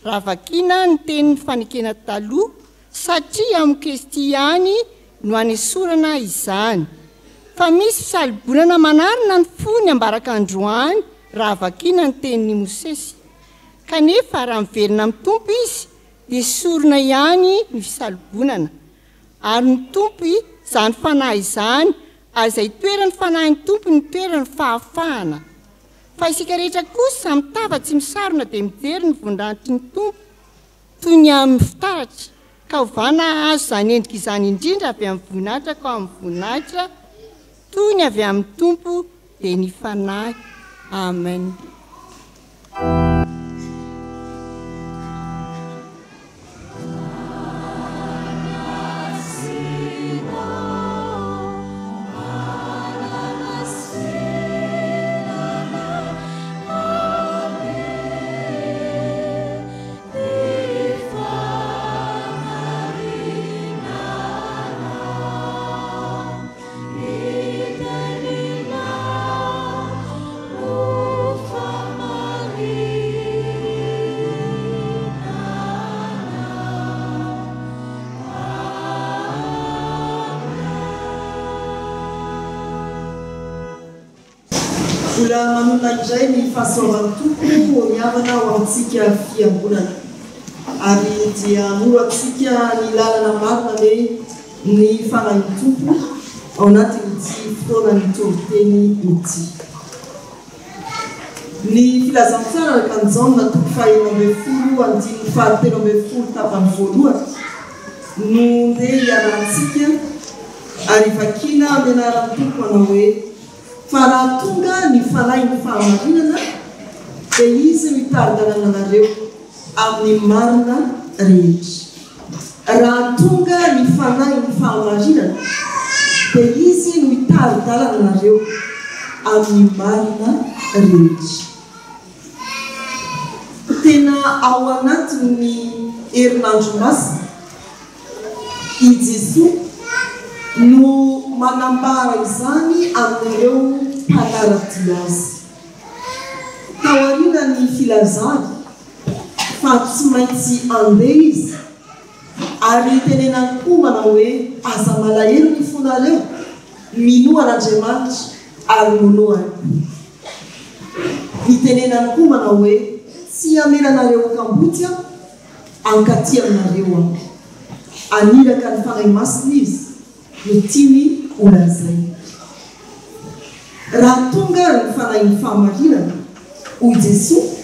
raha vakiana ny tenin'ny fanekena taloha satria amin'ny Kristy ihany no hanesorana izany fa misy fisalibonana manarina ny fony hambaraka androany raha vakiana ny tenin'ny Mosesy kanefa raha miverina amin'ny tompo izy dia sorona ihany ny fisalibonana ary ny tompo izany fanahy izany ary izay toerany fanahin'ny tompo ny toerany fahafahana fa isika rehetra kosa mitava tsy misarona dia mijery ny vondanitry ny tompo toy ny amin'ny fitaratra ka ovana azo izany endrika izany indrindra avy amin'ny voninahitra ka amin'ny voninahitra toy ny avy amin'ny tompo dia ny fanahy. Amen. Mbola manona indray ny fahasoavan'ny tompo niavana ho amintsika fiangonana ary dia moratsika ny lalana marina hoe ny fanahin'ny tompo ao anatin'ity fotoana ny toriteny ity. Ny filazantsara araka an'izao na toko faha-12 andiny faha-13 tapany voalohany no ndeha hiarantsika ary vakiana amin'ny anaran'ny tompo manao hoe fa raha tonga ny fanahy ny fahamarinana dia izy mitari-dalana anareo amin'ny marina rehetra. Raha tonga ny fanahy ny fahamarinana dia izy mitari-dalana anareo amin'ny marina rehetra. Tena ao anatin'ny herinandro masina i Jesosy no manambara izany amin'ireo mpanaradia azy. Taoriana ny filazany fa tsy maintsy andeha izy ary tenenany koa manao hoe aza malahelo ny fonareo minoan'Andriamanitra ary monoany. Ny tenenany koa manao hoe tsy amenanareo kamboty aho ankaty aminareo aho. Aniraka ny fanahy masina izy no tiany olazay. Raha tonga ny fanahy ny fahamarinana hoy Jesosy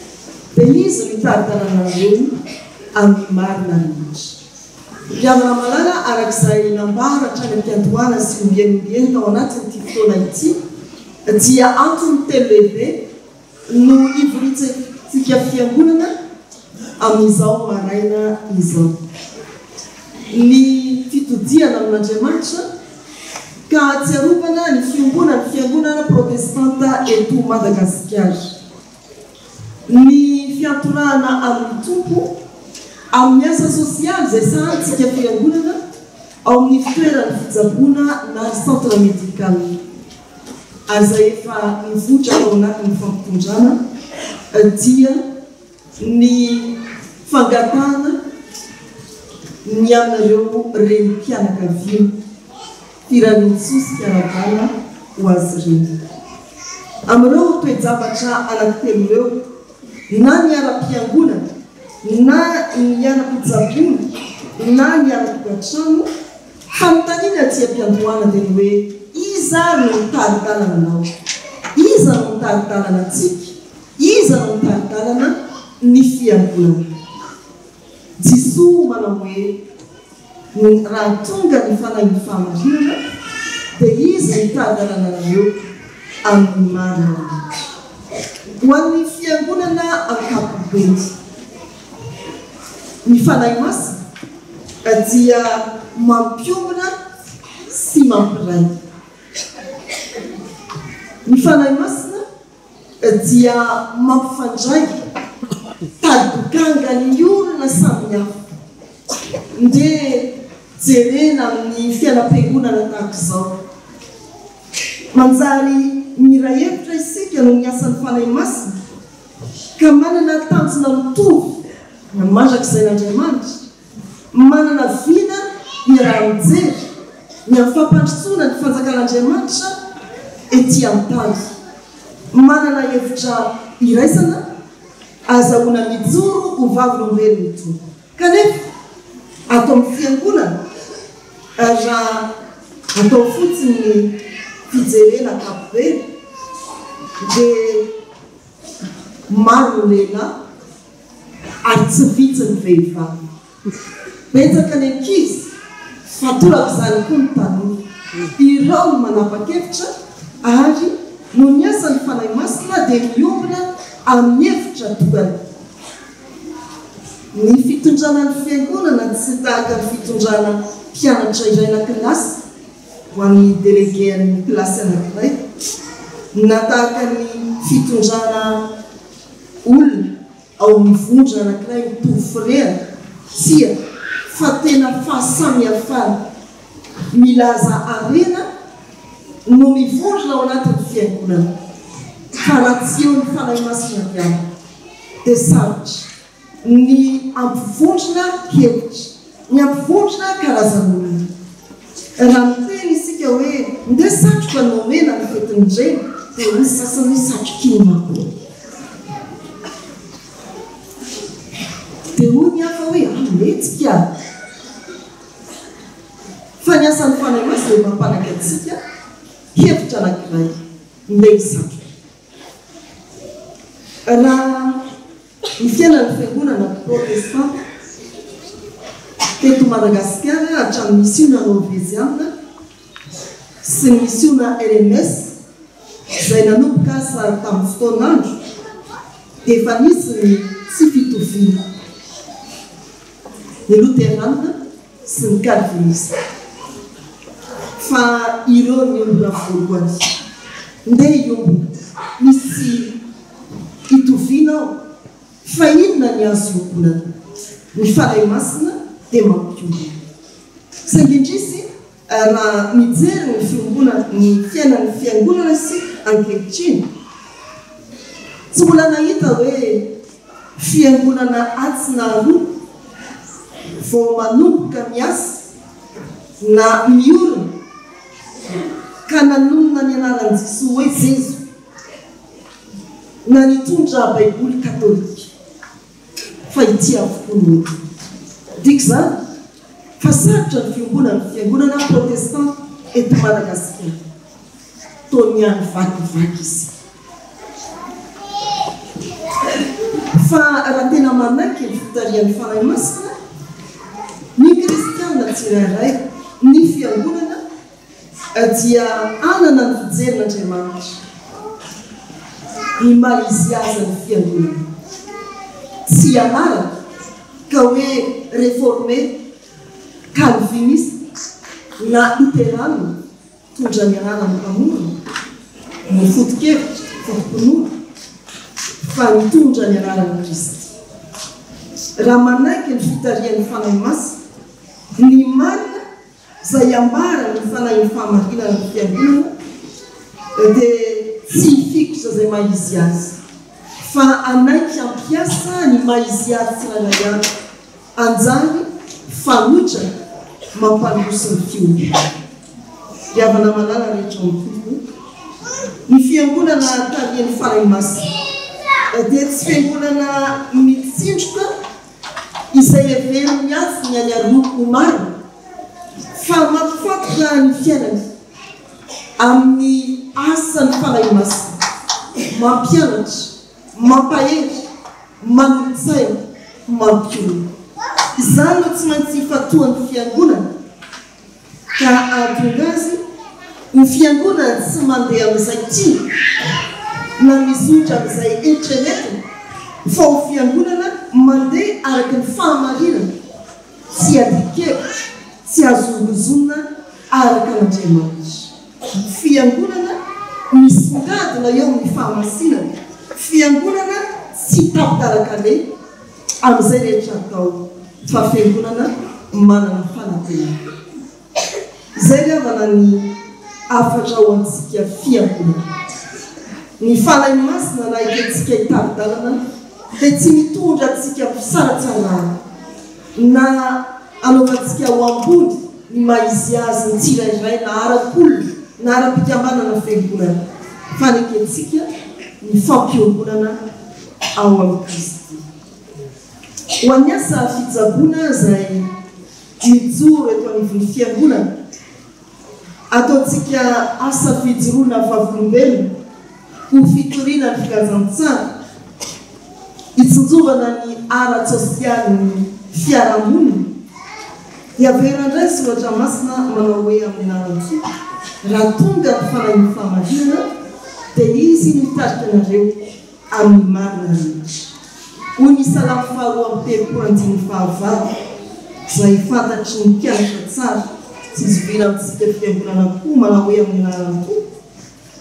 dia izy mitari-dalana anareo amin'ny marina rehetra. Mpivavaka malala arak'izay nambara hatrany am-piantohana sy ombienimbeny tao anatin'ity fotoana ity dia antony telo lehibe no ivorintsika fiangonana amin'izao maraina izao. Ny fitodiana amin'Andriamanitra ka atsiarovana ny fiangonana protestanta eto Madagasikara. Ny fiantorana amin'ny tompo amin'ny asa sosialy izay sahantsika fiangonana ao amin'ny fitoerany fitsaboana na centre médical ary izay efa mivoatra ao anatin'ny fampitondrana dia ny fangatana ny aminareo renim-pianakaviana Firanitsosy Kiarabana ho azy ireny. Amin'ireo toe-javatra anankitelo ireo na ny ara-piangonana na ny ara-pitsaboana na ny ara-tokantrano fanontaniana aty am-piandohana dia ny hoe iza no mitari-dalana anao, iza no mitari-dalana antsika, iza no mitari-dalana ny fiangonana. Jesosy manao hoe raha tonga ny fanahy ny fahamarinana dia izy mitari-dalana anareo amin'ny marina. Ho an'ny fiangonana ankapobeny ny fanahy masina dia mampiombona sy mampiray ny fanahy masina dia mampifandray tadokanga ny olona samihafa nde jerena amin'ny fianam-piangonana tahaka izao manjary mira hevitra isika no ny asan'ny fanahy masina ka manana tanjona mitovy mandrak'izay n'Andriamanitra manana vina iaraha-mijery ny amin'ny fampandrosoana ny fanjakan'Andriamanitra ety amin'ny tany manana hevitra iraisana azahoana mijoro ho vavolombelony toy kanefa atao amin'ny fiangonana raha atao fotsiny fijerena ankapobeny dia maro ny lehilahy ary tsy vitsy ny vehivavy betsaka ny ankizy fatorako izany koa ny tanora ireo no manapa-kevitra ary no ny asan'ny fanahy masina dia miombona amin'ny hevitra tokana ny fitondrana ny fiangonana tsy tahaka ny fitondrana mpianatra iray na kilasy ho amin'ny délégué amin'ny kilasy anankiray na tahaka ny fitondrana olona ao amin'ny vondra anankiray mitovy firena tsia fa tena fahasamihafana milaza arena no mivondrona ao anatin'ny fiangonana fa raha tsy eo ny fanahy masina avy dia sarotra ny ampivondrona hevitra ny ampivondrona karazan'olona raha miteny isika hoe nde satroka nomena ny fetin'ireny dia misy sasany satrokiny makoa dia hoy ny hafa hoe metsika fa ny asan'ny fanahy masina dia mampanaka antsika hevitra anankiray nde hisatroka raha ny fiainan'ny fiangonana protestant teto Madagasikara hatramin'ny misiona norvéziana sy ny misiona RMS izay nanomboka asa tamin'ny fotoanandro dia efa nisy ny tsy fitoviana ny luterana sy ny calviniste fa ireo ny ombona voalohany nde iombona misy hitoviana ao fa inona ny azo iombonana ny fanahy masina dia mampiombona saingy raha mijery ny fiombona ny fiainan'ny fiangonana sy ankehitriny tsy mbola nahita hoe fiangonana atsina roa vao manomboka miasa na miorona ka nanonona ny anaran'i Jesosy hoe Jesu na nitondra baiboly katolika fa ity avokoa ny olo diako izany fa sarotra ny fiangonana protestant eto Madagasikara toy ny any vakivaky izy fa raha tena manaiky ny fitarian'ny fanahy masina ny kristianina tsirairay ny fiangonana dia anana ny fijerin'Andriamanitra ny maizy aza ny fiangonana tsy anaraka ka hoe réformé calviniste na luterana tondra ny anana ny mpamorona ny foto-kevitra fotom-ponora fa nitondra ny anarany Kristy raha manaiky ny fitarian'ny fanahy masina ny marina izay ambara ny fanahy fahamarinana ny fiangonana dia tsy hifikotra izay maizy azy fa anaiky ampiasa ny maizy azy tsirairay ihany anjany fanotrana mampandroso ny fiangonana riavana malala rehetra amin'ny ny fiangonana tarian'ny fanahy masina dia tsy fiangonana mitsindroka izay heveriny azy ny any aroko marina fa mampifatotra ny fiainany amin'ny asan'ny fanahy masina mampianatra mampahery manolotsaina mampiolona izany no tsy maintsy fatohan'ny fiangonana ka ahatonga azy ny fiangonana tsy mandeha amin'izay tia na mizotra amin'izay etrenetiny fa ho fiangonana mandeha araky ny fahamarinana tsy adikevitra tsy azonozona araka an'Andriamanitra fiangonana misy ngadina eo amin'ny fahamasinana fiangonana tsy tapitaraka le amin'izay rehetra atao fa fiangonana manana fanantenana. Izay riavana ny afatra ao antsika fiangonana. Ny fanahy masina na ikentsika hitari-dalana dia tsy mitondra antsika fisaratsarana na anaovantsika ho ambony ny maizy azy ny tsirairay na arak'olona na ara-pikambanana fiangonana fa ny ikentsika ny fampiangonana ao amin'ny Kristy. Ho an'ny asa fitsaboana izay mijoro eto anivon'ny fiangonana, ataontsika asa fijoroana vavolombelona ho fitoriana ny fikazantsara, hitsinjovana ny ara-tsosialy ny fiarahamonina. Dia averandray soratra masina manao hoe amin'ny anarantsy raha tonga ny fanahy famahinana dia izy mitarika anareo amin'ny marina rehetra. Hoy ny Salamo 4:3-5 izay fantatry ny mpianatra tsara tsy izovina amintsika fiangonana koa manao hoe amin'ny anarantsy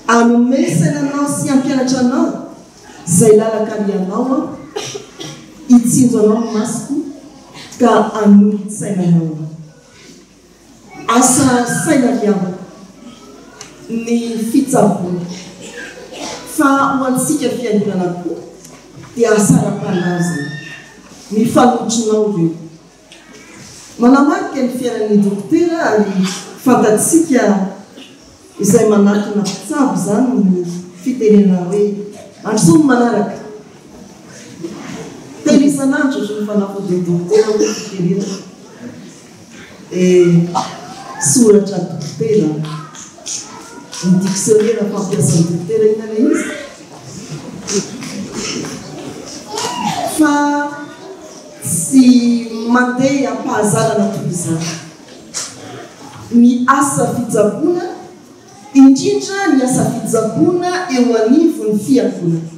anome sainanao sy ampianatra anao izay lalakarianao hitsinjo anao ny masoko ka anomy sainanao. Asa saina riavana ny fitsaboana fa ho antsika fiangonana koa dia asara-panazy ny fanotronao ireo. Manamarika ny fiainan'ny dokotera ary fantatsika izay manatona mpitsabo zany ny fitenena hoe androsomy manaraka telo isan'andro ohatry ny fanafody dokotera hoe fitenena soratra dokotera ny dictionnaire fampiasan'ny dokotera inana izy fa sy mandeha ampahazarana toy izany. Ny asa fitsaboana indrindra ny asa fitsaboana eo anivon'ny fiangonana.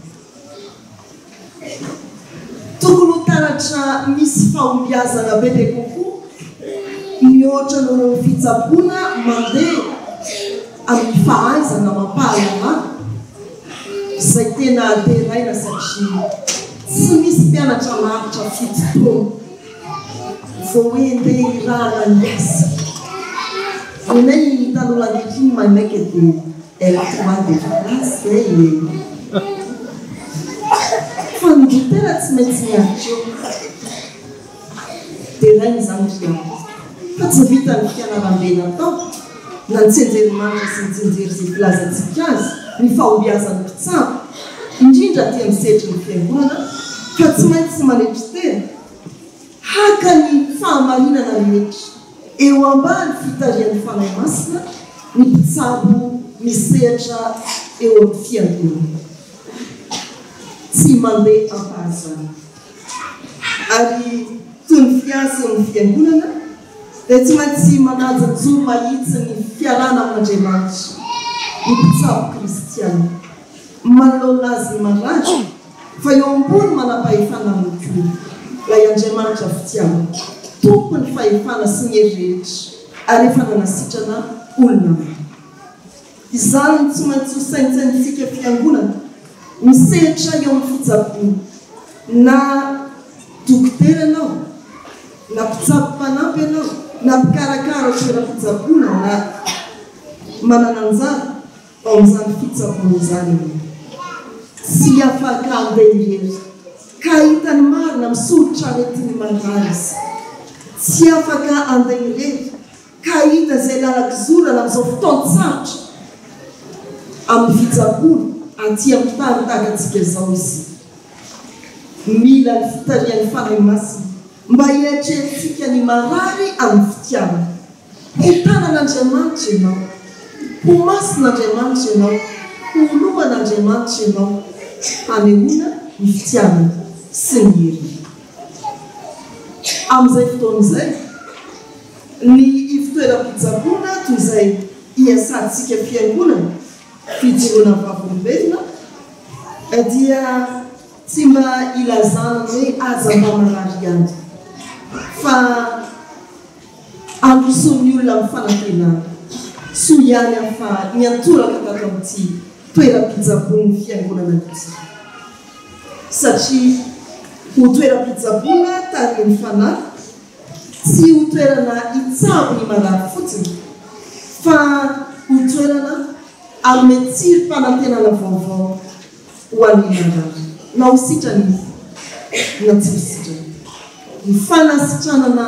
Tokony ho taratra misy fahombiazana be be kokoa mihoatra noho ny fitsaboana mandeha amin'ny fahaizana mampahalala izay tena aderaina satria tsy misy mpianatra maritra fitotoana vao hoe ndeha hirahana ny asa. Nenay taloha ankehitriny maimaiky dia électoral de France fa ny dokotera tsy maintsy mianatra eo dia rainy izany fiango fa tsy vita ny fianaram-be natao na ny tsenjerymanitra sy ny tsenjery izay filazantsika azy ny fahombiazan'ny mpitsabo indrindra tia misetry ny fiangonana fa tsy maintsy manetry tena haka ny fahamarinana rehetra eo ambany fitarian'ny fanahy masina ny mpitsabo misehatra eo amin'ny fiangonana tsy mandeha ampahazana. Ary toy ny fiasa eo amin'ny fiangonana dia tsy maintsy manaja joro mahitsy ny fiarana amin'Andriamanitra ny mpitsabo kristiana manolona azy ny maratra fa eo ambony manam-pahefana amin'ny koa ilay Andriamanitra fitiavana tompony fahefana sy ny hery rehetra ary efa nanasitrana olona. Izany tsy maintsy ho saintsaintsika fiangonana misehatra eo amin'ny fitsaboana na dokotera ianao na mpitsabo mpanampy ianao na mpikarakara toeram-pitsaboana na manana anjara ao amin'izany fitsaboana izany. Tsy afaka andeha irery ka hitany marina misolotra aretiny manarazy. Tsy afaka andeha irery ka hita izay lalak'izorana amin'izao fotoan-tsarotra amin'ny fitsaboana aty amin'ny tany takantsika izao izy. Mila ny fitarian'ny fanahy masina mba hiatrehantsika ny marary amin'ny fitiavana. Ho tanan'Andriamanitra ianao, ho masin'Andriamanitra ianao, ho lohan'Andriamanitra ianao, hanehoana ny fitiavana sy ny hery. Amin'izay fotoan'izay ny ivitoeram-pitsaboana toy izay hiasantsika fiangonana fijoroana vavolombelona dia tsy mba ilazana hoe aza mba marary ihany fa androson'ny olona amin'ny fanantenana so ihany afa niantoraka tato amin'ity toeram-pitsabony fiangonana ity satria ho toeram-pitsabona tany ny fanahy tsy ho toerana itsabo ny marary fotsiny fa ho toerana amin'ny tsirom-panantenana vaovao ho an'ny marary na ho sitrany na tsy ho sitrany ny fanasitranana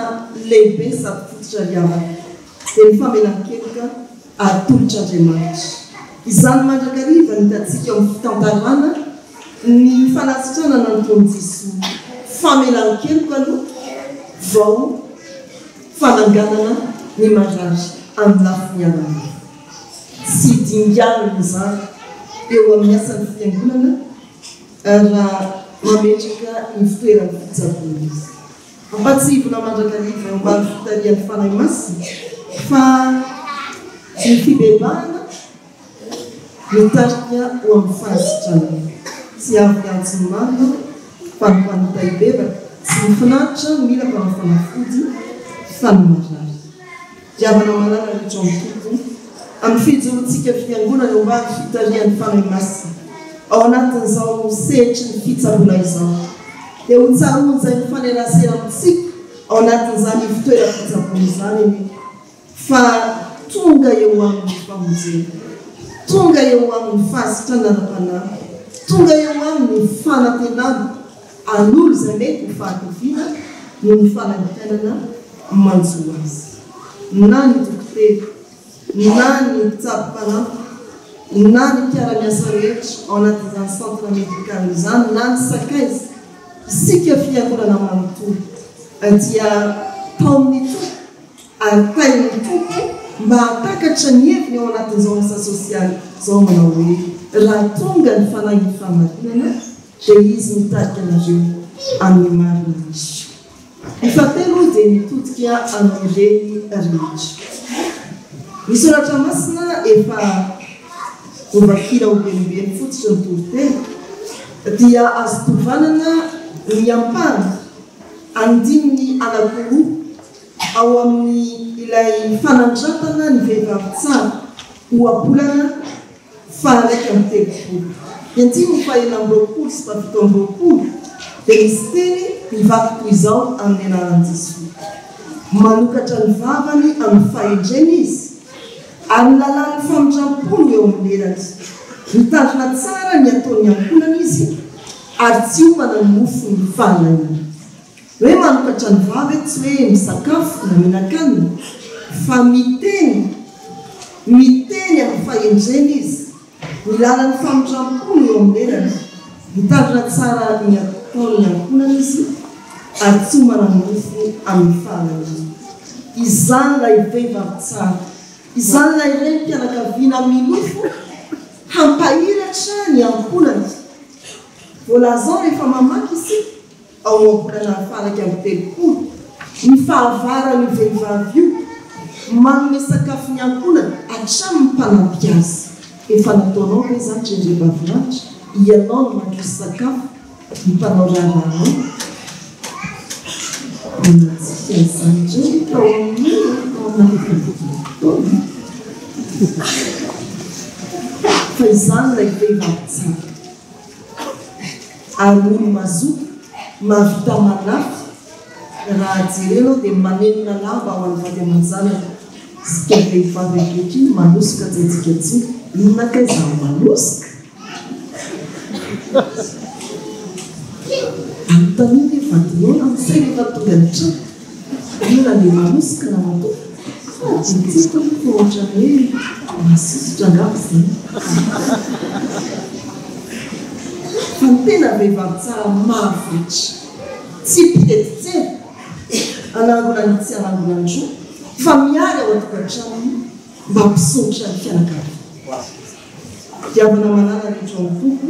lehibe sady fototra riavana dia ny famelan-keloka atolotra Andriamanitra izany mandrakariva ny hitantsika amin'ny fitantarana ny fanasitranana ny taon'i Jesoa famelan-keloka aloha vao fananganana ny marary amin'ny lafiny anana sy dinganana izany eo amin'ny asan'ny fiangonana raha mametraka ny fitoerany fitsabony izy ampatsivona mandrakariva ambany fitarian'ny fanahy masina fa ny fibebahana mitarika ho amin'ny fanasitranana tsy avy antsony maro fa ny mpanota ibebaka tsy ny finaritra mila mpanafanaafody fa ny marary diavana malala rehetra amin'ny amin'ny fijoroantsika fiangonana eo ambany fitarian'ny fanahy masina ao anatin'izao sehitry ny fitsaboana izao dia ho tsaronjay ny fanerasera amintsika ao anatin'izany fitoeram-pitsaboana izany fa tonga eo amin'ny famonjena tonga eo amin'ny fahasitranana-panahy tonga eo amin'ny fanantenana an'olo izay mety ho fahatovina no ny fanantenana manjo azy na ny dokotera na ny mpitsabo-panampy na ny mpiara-miasa rehetra ao anatin'izany centre médical izany na ny sakaiza isika fiangonana manontolo dia taon'ny tompo ary tain'ny tompo mba hatakatra ny heviny ao anatin'izao asa sosialy izao manao hoe raha tonga ny fanahy ny fahamarinana dia izy mitarika anareo amin'ny marina misy ny fahatelo dia mitodika amin'ireny rehetra misy oratra masina efa ovakila ombenimbeny fotsitra ny toritena dia azo tovanana ny ampana andininy anakoroa ao amin'ny ilay fanandratana ny vehivavy tsara ho abolana faharaiky amin'ny telopolo iantiny ny fahelam-roapolo sy fafito amby-roapolo dia misy teny mivavy toy izao amin'ny anaran'i Jesoa manokatra ny vavany amin'ny fahendreny izy ary ny lalàny famindram-polo eo amin'ny lerany mitandrina tsara ny ataony ankonana izy ary tsy homana ny mofo ny fahalalana hoe manokatra ny vavy tsy hoe misakafo na mihinan-kanina fa miteny amin'ny fahendreny izy ny lalany famindram-polo eo amin'ny lerany mitandrina tsara ny ataony ankonana izy ary tsy homana ny mofo amin'ny fahalalana izany lay vehivavy tsara izany lay reny mpianakaviana milofo hampahiratra ny ankonana voalazao rehefa mamaky izy ao ambolana faraky amin'ny telopolo ny fahavara ny vehivavy io manome sakafo ny ankonana hatramin'ny mpanampy azy efa nataonao hoe zany trendrebavinatra ianao no mandroso sakafo ny mpanao rahanao anatsika izany ndray tao amin'ny fa izany lay vehivavy tsara ary olo mazoto mahavita manafy raha jerenao dia manenona lamba ao an'ny vady aman-janany sika vehivavy ankehitriny manosika jaitsika tsika inonaka izany manosika anotaniny vadinao amin'izay rehefa tonga ny trano inona le manosika na matao tsitsika fa ohatrany hoe masisitra angako izany fa ny tena vehivavy tsara mahavitra tsy mpitetijery anangona ny tsy anangona ny tro fa miary ao atokantrano mba mpisotra ny fianakaviana diavana manana rehetra amin'ny tompo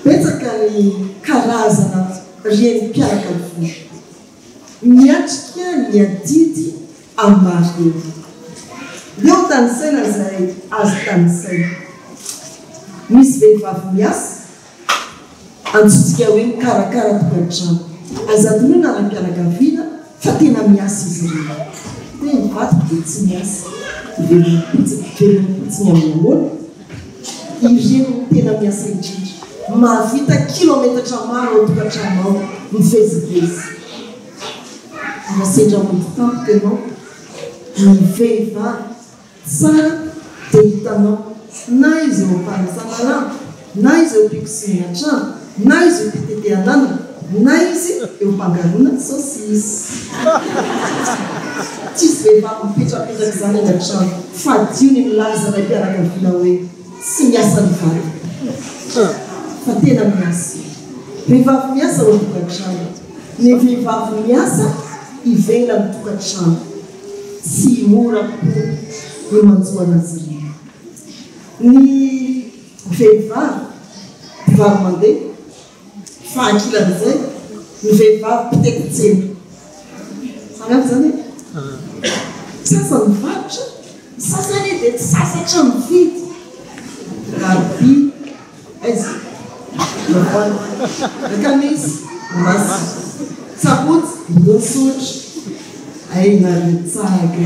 betsaka ny karazana reny mpianakaviana miatrika ny adidy amin'ny mariny leo tany saina zay azo tany saina misy vehivavy miasa antsotsika hoe mikarakara tokantrano azadiny na raha-mpianakaviana fa tena miasa izy ireny dia mivaty dia tsy miasa velompotsiny amin'ny amona ireny tena miasa indrindra mahavita kilometatra maro ao tokantranao mivezivezy rasendra moditampoka ianao ny vehivavy tsara dia hitanao na izy eo amparasana rano na izy eo mpikosina trano na izy eo mpitetehanana na izy eo mpangarona sosisy tsisy vehivavy mipetrapetraka zany anatrano fa dio ny milaza ray mpiarakaviana hoe sy miasa ny vady fa tena miasa vehivavy miasa ao tokantrano ny vehivavy miasa ivela ny tokantrano sy mora po ny manjoana azy ireny ny vehivavy mpivavy mandeha fa ankilan'izay ny vehivavy mpitety-tsena sanaby zany sasany mivarotra sasany dia tsy sasatra mividy rabi aizy lavana rakamisy masy sabotsy ndosotry ainary tsaka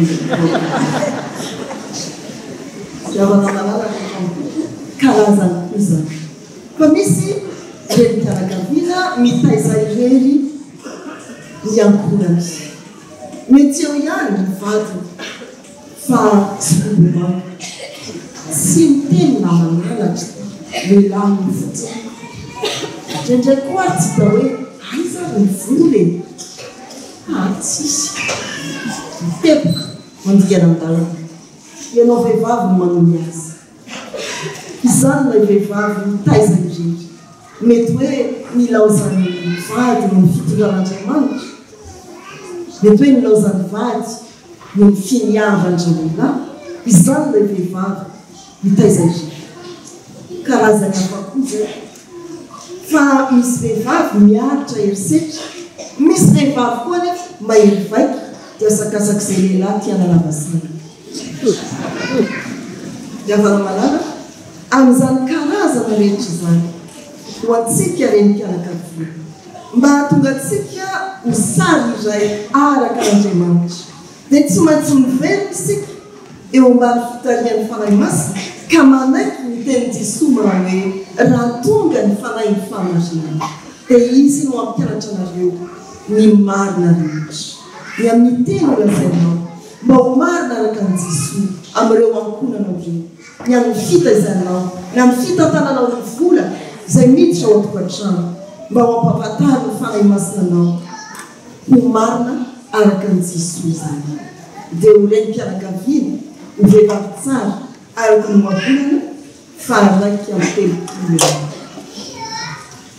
javana malalaka karazana kozany fa misy reny mikarakaviana mitaiza irery ny ankorany mety eo ihany mivady fa sykobomanko sy miteny namanalatra milamy fotsiny ndraindray koa tsy da hoe aiza ny volo tsisy mitepoka mandikana am-dalana ianao vehivavy no manony azy izany lay vehivavy mitaiza irery mety hoe nilaozany vady no ny fitoran'Andriamanitra mety hoe nilaozany vady no ny finiavan-dranola izany lay vehivavy mitaiza irery karazany afakoza fa misy vehivavy miaritra herisetra misy vehivavy koa nefa mahery vaika dia sakasaka izay lehilahy tiana lavasana diavana malala amin'izany karazana rehetra izany ho antsika reny mpianakaviana mba hahatonga antsika ho sary iray araka Andriamanitra dia tsy maintsy mivelona isika eo ambany fitarian'ny fanahy masina ka manaiky ny teny Jesosy manao hoe raha tonga ny fanahy ny famarina dia izy no ampianatra anareo ny marina rehetra ny amin'ny teny olazainao mba ho marina araka ny Jesosy amin'ireo ankonanao ireo ny amin'ny fitaizanao ny amin'ny fitantananao ny vola izay miditra ao an-tokantrano mba ho ampahafatary ny fanahy masinanao ho marina araka ny Jesosy zany dia ho reny mpianakaviana ho vehivavy tsara araka ny mabolana fa araiky amin'ny telopolo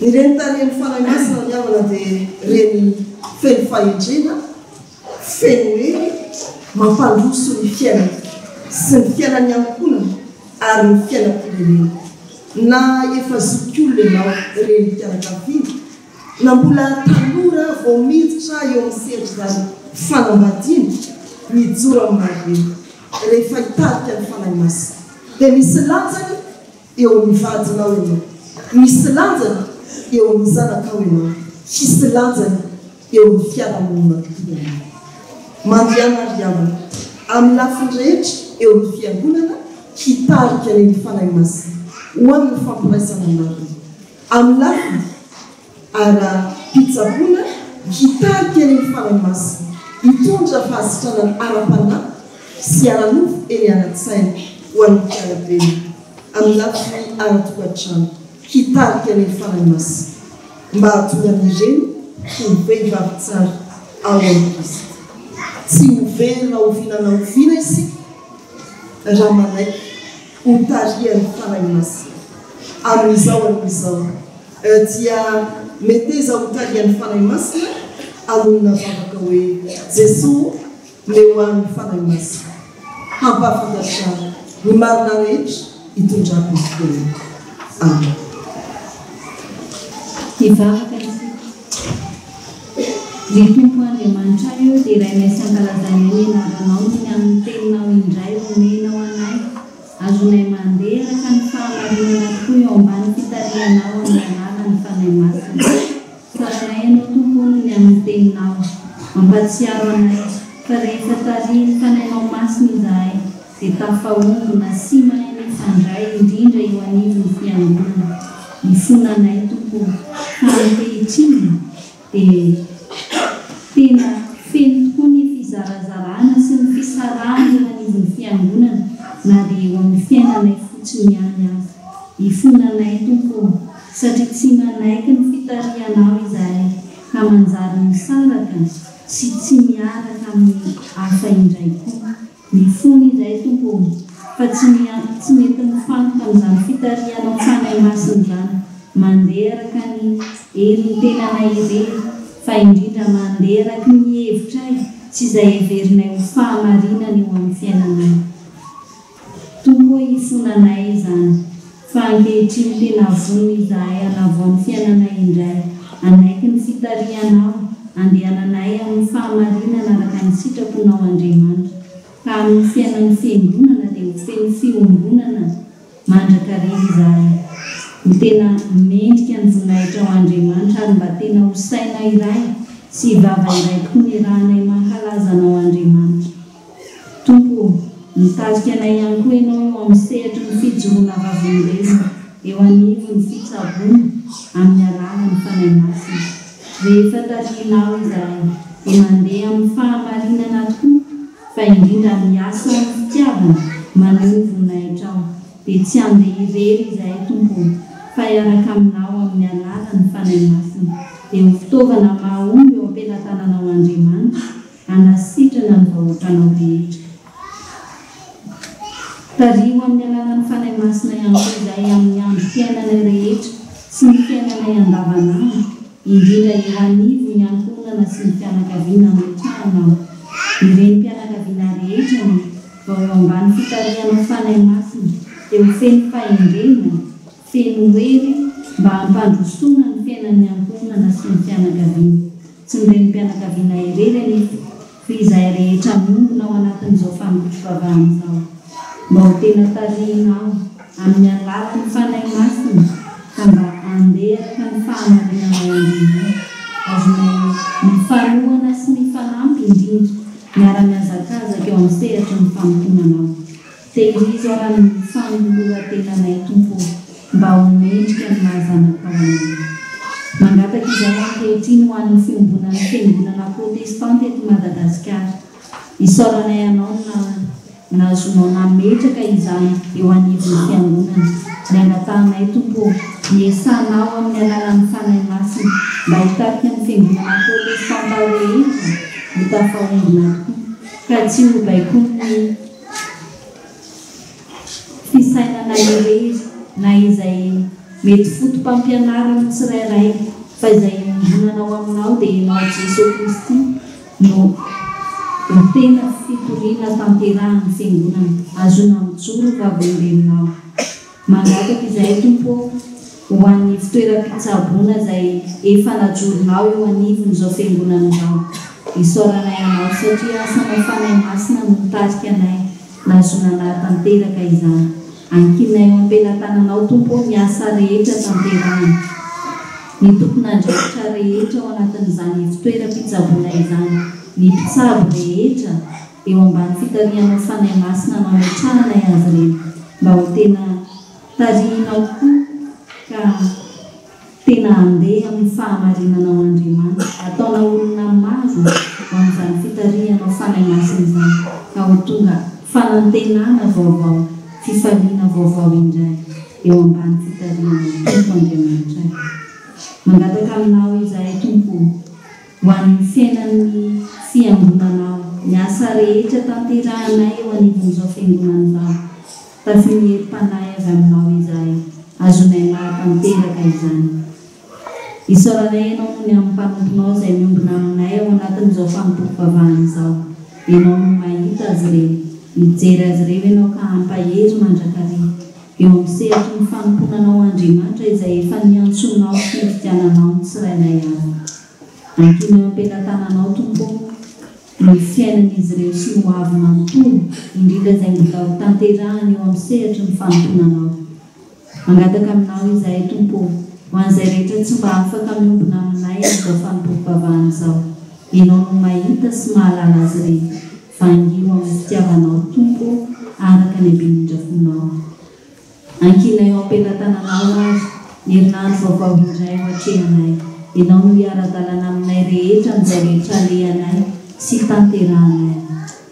ny reny tareny fanahy masina ny avana dia reny feno fahendrena feno hoe mampandroso ny fiainana sy ny fiainany ankonana ary ny fiainam-pirenena na efa zokiolona ianao reny mpianakaviana na mbola tanora vao miditra eo amin'ny sehatry zany fanambadiana mijoro amin'areny rehefa hitarika ny fanahy masina dia misy lanjany eo amin'ny vadinao ianao misy lanjany eo amin'ny zanakao ianao misy lanjany eo amin'ny fiarahamonina tokoa mandiana ry havana amin'ny lafiny rehetra eo amin'ny fiangonana hitarika reny fanahy masina ho amin'ny fampiraisana marina amin'ny lafiny ara-pitsaboana hitarika reny fanahy masina hitondra fahasitranany ara-panahy sy ara-nofo eny ana-tsaina ho an'ny mpiarabeny amin'ny lafiny ara-tokantrano hitarika reny fanahy masina mba hahatonga an'ireny ho vehivavy tsara ao amin'ny Kristo tsy hoverina ovinana ovina isika raha manaiky ho tarian'ny fanahy masina amin'izao amin'izao dia meteza ho tarian'ny fanahy masina amonina vavaka hoe Jesosy leo amin'ny fanahy masina hampahafantatrana ny marina rehetra hitondrako ny fotoana amen. Hivavaka ry tompo Andriamanitra io dia iray miasa ankalazany ny anaranao ny amin'ny teninao indray omenao anay azonay mandeha araka ny fahamarinana tokoa eo ambany fitarianao amin'ny anarany fanahy masina faranay ianao tompony ny amin'ny teninao mampatsiaro anay fa rehefa tariany fanahinao masina izahay dia tafahombona sy mahay ny indray indrindra eo anivon'ny fiangonana ny fonanay tompo ankehitriny dia tena feno tokoa ny fizarazarana sy ny fisarahana eo anivon'ny fiangonana na dia eo amin'ny fiainanay fotsiny ihany azy ifonanay tompo satria tsy manaiky ny fitarianao izahay ka manjary misaraka sy tsy miaraka amin'ny hafa indray koa mifony izay tompo fa tsy mety mifantoka amin'izany fitarianao fanay masiny izany manderaka ny herin'ny tenanay irery fa indrindra manderaky ny hevitray tsy izay heverinay ho fahamarinana eo amin'ny fiainanay tompo ifonanay izany fa ankehitriny tena vonona izahay anavoan'ny fiainanay indray anaiky ny fitarianao andehananay amin'ny fahamarinana araka ny sitraponao Andriamanitra ka amin'ny fiainan'ny fiangonana dia ho feno fiombonana mandrakariva izahay ny tena mendrika ny voninahitra ao Andriamanitra ary mba tena ho saina iray sy vava iray koa ny rahanay mankalazanao Andriamanitra tompo mitazika anay ihany koa ianao eo amin'ny sehatra ny fijoroana vavon'olezina eo anivon'ny fitsaboana amin'ny alalan'ny fanay masina rehefa tarianao izahay dia mandeha amin'ny fahamarinana tokoa fa indrindra miasa amin'ny fitiavana maneho ny voninahitra ao dia tsy andeha irery izahay tompo fa hiaraka aminao amin'ny alalan'ny fanay masina dia ho fitaovana mahomby eo am-pelatananao Andriamanitra hanasitrana ny vahoakranao rehetra tario amin'ny alalan'ny fanay masina ihany koa izahay amin'ny andro fiainana rehetra sy ny fiainanay andavanandro indrindra eo anivony ankonana sy ny fianakaviana mitranao ireny mpianakaviana rehetra ny vao eo ambany fitarianao fanay masina dia ho feno fahendrena feno hery mba hampandrosoana ny fiainan'ny ankonana sy ny fianakaviana tsy mireny mpianakaviana irery anefa fa izahay rehetra mombona ao anatin'izao fanolotro-bavahana izao mba ho tena tarianao amin'ny alalan'ny fanay masina ka mba anderaka ny fahamarinanao Andriamanitra azonay mifalohana sy mifanampy indrindra miara-miazakazaka eo amin'ny sehatra ny famotonanao tehirizo arany fanolohan-tenanay tompo mba ho mendrika ny mahazanakao mangataka izahay ankehitriny ho an'ny fiombonan'ny fiangonana protestante eto Madagasikara isaoranay anao nazonao nametraka izany eo anivon'ny fiangonana ny angatanay tompo niesanao amin'ny alalan'ny fanay masina mba hitarika ny fiangonana protestante rehetra ho tafahombona tokoa ka tsy ho baikoa ny fisainana irery na izay mety fotom-pampianarana tsirairay fa izay ombonanao aminao dia ianao Jesosy Kristy no tena fitoriana tanterahan'ny fiangonana azona mijoro vavolombelonao mangataka izahay tompo ho an'ny fitoeram-pitsaboana izay efa najoronao eo anivon'izao fiangonana izao isaoranay anao satria asanao fanay masina no mitarika anay nazona natanteraka izany ankinay eo am-pelatananao tompo miasa rehetra tanterahana ny tompon'andraikitra rehetra ao anatin'izany fitoeram-pitsaboana izany ny mpitsabo rehetra eo ambany fitarianao fanay masina no ametranay azy reny mba ho tena tarianao koa ka tena andeha amin'ny fahamarinanao Andriamanitra ataona olona maro ho amin'izany fitarianao fanay masina izany ka ho tonga fanantenana vaovao fifaliana vaovao indray eo ambany fitarianao tompo Andriamanitra mangataka aminao izahay tompo ho an'ny fiainan'ny fiangonanao ny asa rehetra tanterahanay eo anivon'izao fiangonana izao tafinierim-panahy avy aminao izahay azonay mahatanteraka izany isaoranay ianao no ny amin'ny mpanomponao izay miombona aminay ao anatin'izao fanompoam-pavahana izao ianao no mahita azy ireo mijery azy ireo ianao ka hampahery mandrakariva eo amin'ny sehatra ny fanomponanao Andriamanitra izay efa niantsonao sy nividiananao ny tsirainay azy ankinao am-pelatananao tompo ny fiainan'izy ireo sy ho avy manontolo indrindra izay mbola ho tanterahany eo amin'ny sehatra ny fanomponanao mangataka aminao izahay tompo ho an'izay rehetra tsy mba afaka miombona aminay amin'izao fanompoam-pavahana izao ianao no mahita sy mahalala azy ireo vangio amin'ny fitiavanao tompo araka ny abindra fonao ankinay ao ampelantananao azy nyherinandro vaovao indray ohatrehanay ianao no hiara-dalana aminay rehetra amin'izay rehetra alehanay sy tanterahanay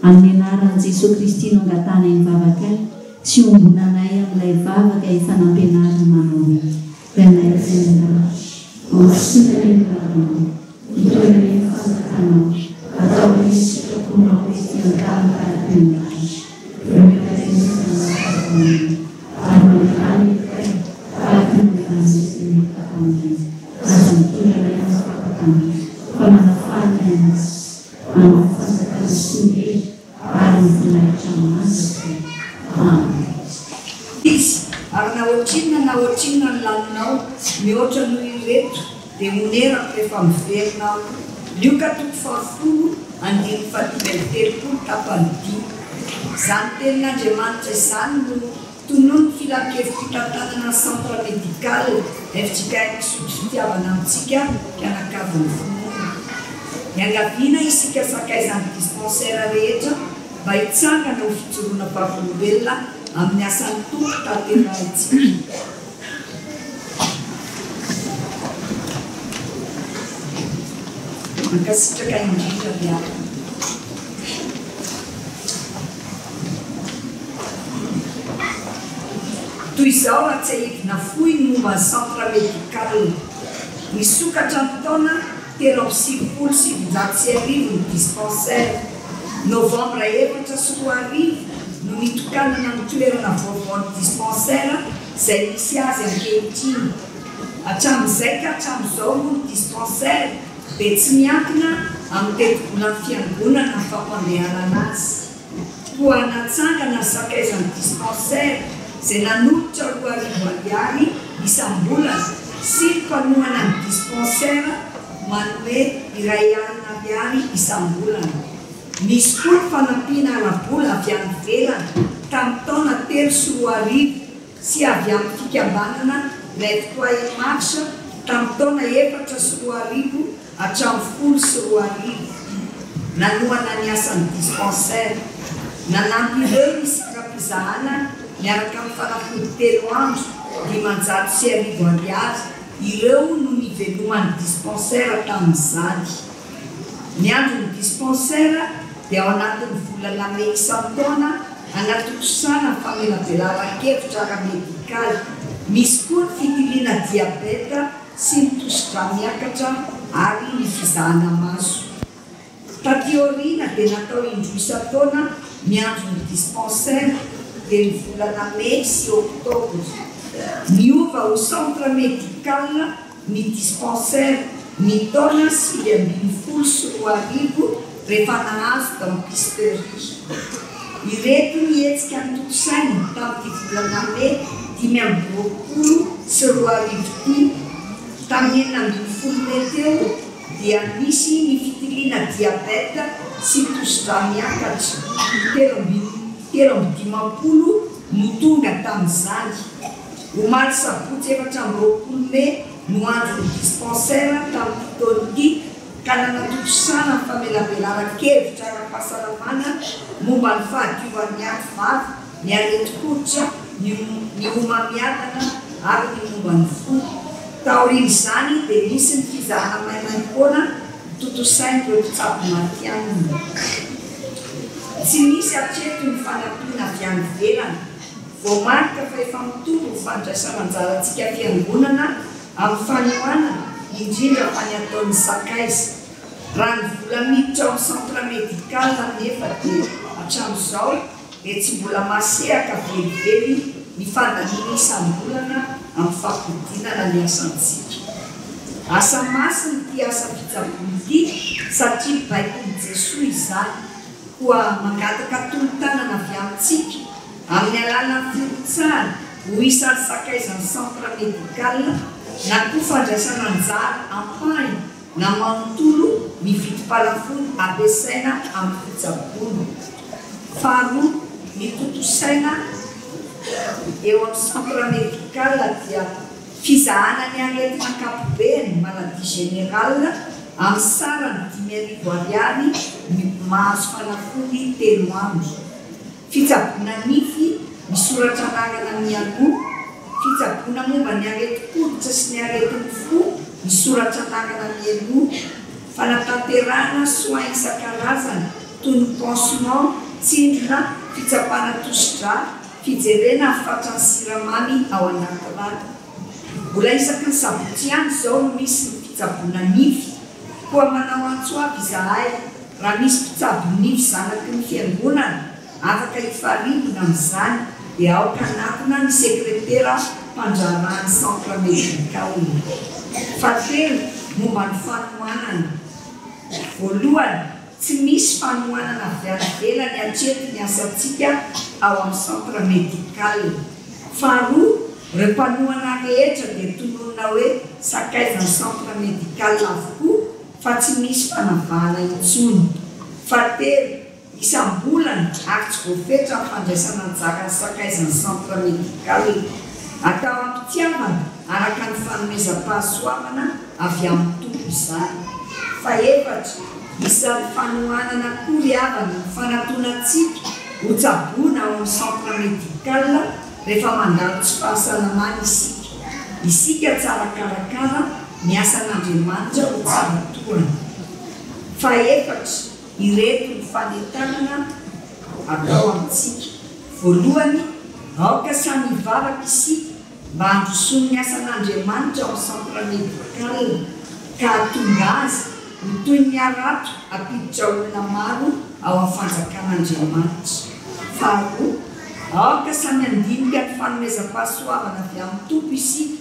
amin'ny anaran'i Jesosy Kristy no angatana mivavaka ay sy ombonanay amin'ilay vavaka efa nampianarina manao hoe ranay zenara osinanenyrano itoerany fanjakanao atao hoe sitraponao istiankalana karapenaka ary naoatrinona ny laninao mihoatra no ireto dia monerako rehefa miverinao lioka toko fahafolo andiny fahatelopolo tapany zany tenin'Andriamanitra izany no tonono filakevim-pitantanana centre médical efitsika misotro fitiavana amintsika mpianakaviny finoana miangaviana isika sakaizany dispensaire rehetra mba hitsangana ho fijoroana vavolombelona amin'ny asany tompo tanterahantsika mankasitraka indrindra miaraka toy izao raha tsy ahidina fohy ny momba ny centre médical misokatra ny taona 7,750 ny dispensaire novembre 4 no nitokanana ny toerana vaovao ny dispensaire izay misy azy ankehitriny hatramin'izay ka hatramin'izao no ny dispensaire dia tsy miankina amin'ny tetibola ny fiangonana ny fampandehanana azy koa hanatsangana ny sakaizan'ny dispensaire izay nanolotra 4,000 isam-bolana sy ny mpanohana ny dispensaire manome iray alina ariary isam-bolana misy koa ny fanampiana arabola avy any ivelany tamin'ny taona 3 sy avy amin'ny fikambanana ilay fotoa marsa tamin'ny taona 4 hatramin'ny 10 nanohana ny asan'ny dispensaire nanampy ireo misy kapizahana miaraka amin'ny fanafody 3 andro 500 ariary ireo no niveloman'ny dispensaire tamin'izany ny andro ny dispensaire dia ao anatin'ny volana May isan-taona anatokosana ny famelabelaran-kevitra ara-medikaly misy koa ny fitiliana diabeta sy ny tositra miakatra ary ny fizahana maso tatioriana dia natao indroa isan-taona miandro ny dispensaire dia ny volana May sy Oktobra miova ho centre médical ny dispensaire ny taona 7,750 rehefa nahazo dampisterie ireto nietsika ny tokosainy tamin'ity volana May 5 sy 20 tamin'ny 9 May teo dia misy ny fitiliana diabeta sy tositra miakatra 3,50 no tonga tamin'izany omaly sabotsy 4 May no andro ny dispensaire tamin'ny taona ka nanatokosana ny famelabelaran-kevitra ara-pahasalamana momba ny fahadiovan'ny ativavy ny areti-koditra ny homamiadana ary ny momba ny fo taoriana izany dia misy ny fizahana maimaim-poana totosainy ireo mpitsabo matianina tsy misy atreto ny fanampiana avy any ivelany voamarika fa efa mitombo ny fandraisana anjarantsika fiangonana amin'ny fanohanana indrindra fa ny ataon'ny sakaiza raha ny vola miditra ao amin'ny centre médical nefa dia hatramin'izao dia tsy mbola masehaka velively ny fandaniana isam-bolana amin'ny fampidinana ny asantsika asa masiny ty asa fitsabony ity satria baikon'i Jesosy izany koa mangataka tolo-tanana avy amintsika amin'ny alalany firotsahana ho isan'ny sakaizan'ny centre médical na koa fandraisana anjara ampahany na manontolo mividim-palafony ampiasaina amin'ny fitsabony faharoa ny totosaina eo amin'ny centre médical dia fizahana ny aretina ankapobeny maladie générale amin'ny sarany 5,000 ariary mahazo fanafody 3 andro fitsabona nify misoratra anarana amin'ny aloha fitsabona momba ny areti-koditra sy ny aretin'ny fo misoratra anarana mialoha fanatanterahana soin isan-karazana toy ny pansement tsindrona fitsapana tosidra fijerena fatrany siramamy ao anaty rano mbola isaky ny sabotsy ihany izao no misy ny fitsabona nify koa manao antso avy izahay raha misy mpitsabo-nify zanaky ny fiangonana afaka hifaribona amin'izany dia aoka anatona ny sekretera mpandrarany centre médical fahatelo momba ny fanohanana voalohany tsy misy fanohanana avy any ivelany hatrety ny asantsika ao amin'ny centre médical faharoa ireo mpanohana rehetra dia tononona hoe sakaizany centre médical avokoa fa tsy misy fanavahana intsony fahatelo isam-bolana ary tsy voafetra ny fandraisana anjara ny sakaizany centre médical atao ampitiavana araka ny fanomezam-pahasoavana avy amin'ny tompo izany faefatra isany fanohanana kory avana ny fanatonatsika ho tsaboana ao amin'ny centre médical rehefa mandalo tsy fahasalamana isika tsara karakara miasa an'Andriamanitra ho tsara toana faefatra ireto ny fanetanana atao amintsika voalohany aoka samy hivavaka isika mba handrosoany ny asan'Andriamanitra ao centre médical ka hatonga azy ny toy ny arato ampiditra olona maro ao amin'ny fanjakan'Andriamanitra faharoa aoka samy andinika ny fanomezam-pahasoavana avy amin'ny tompo isika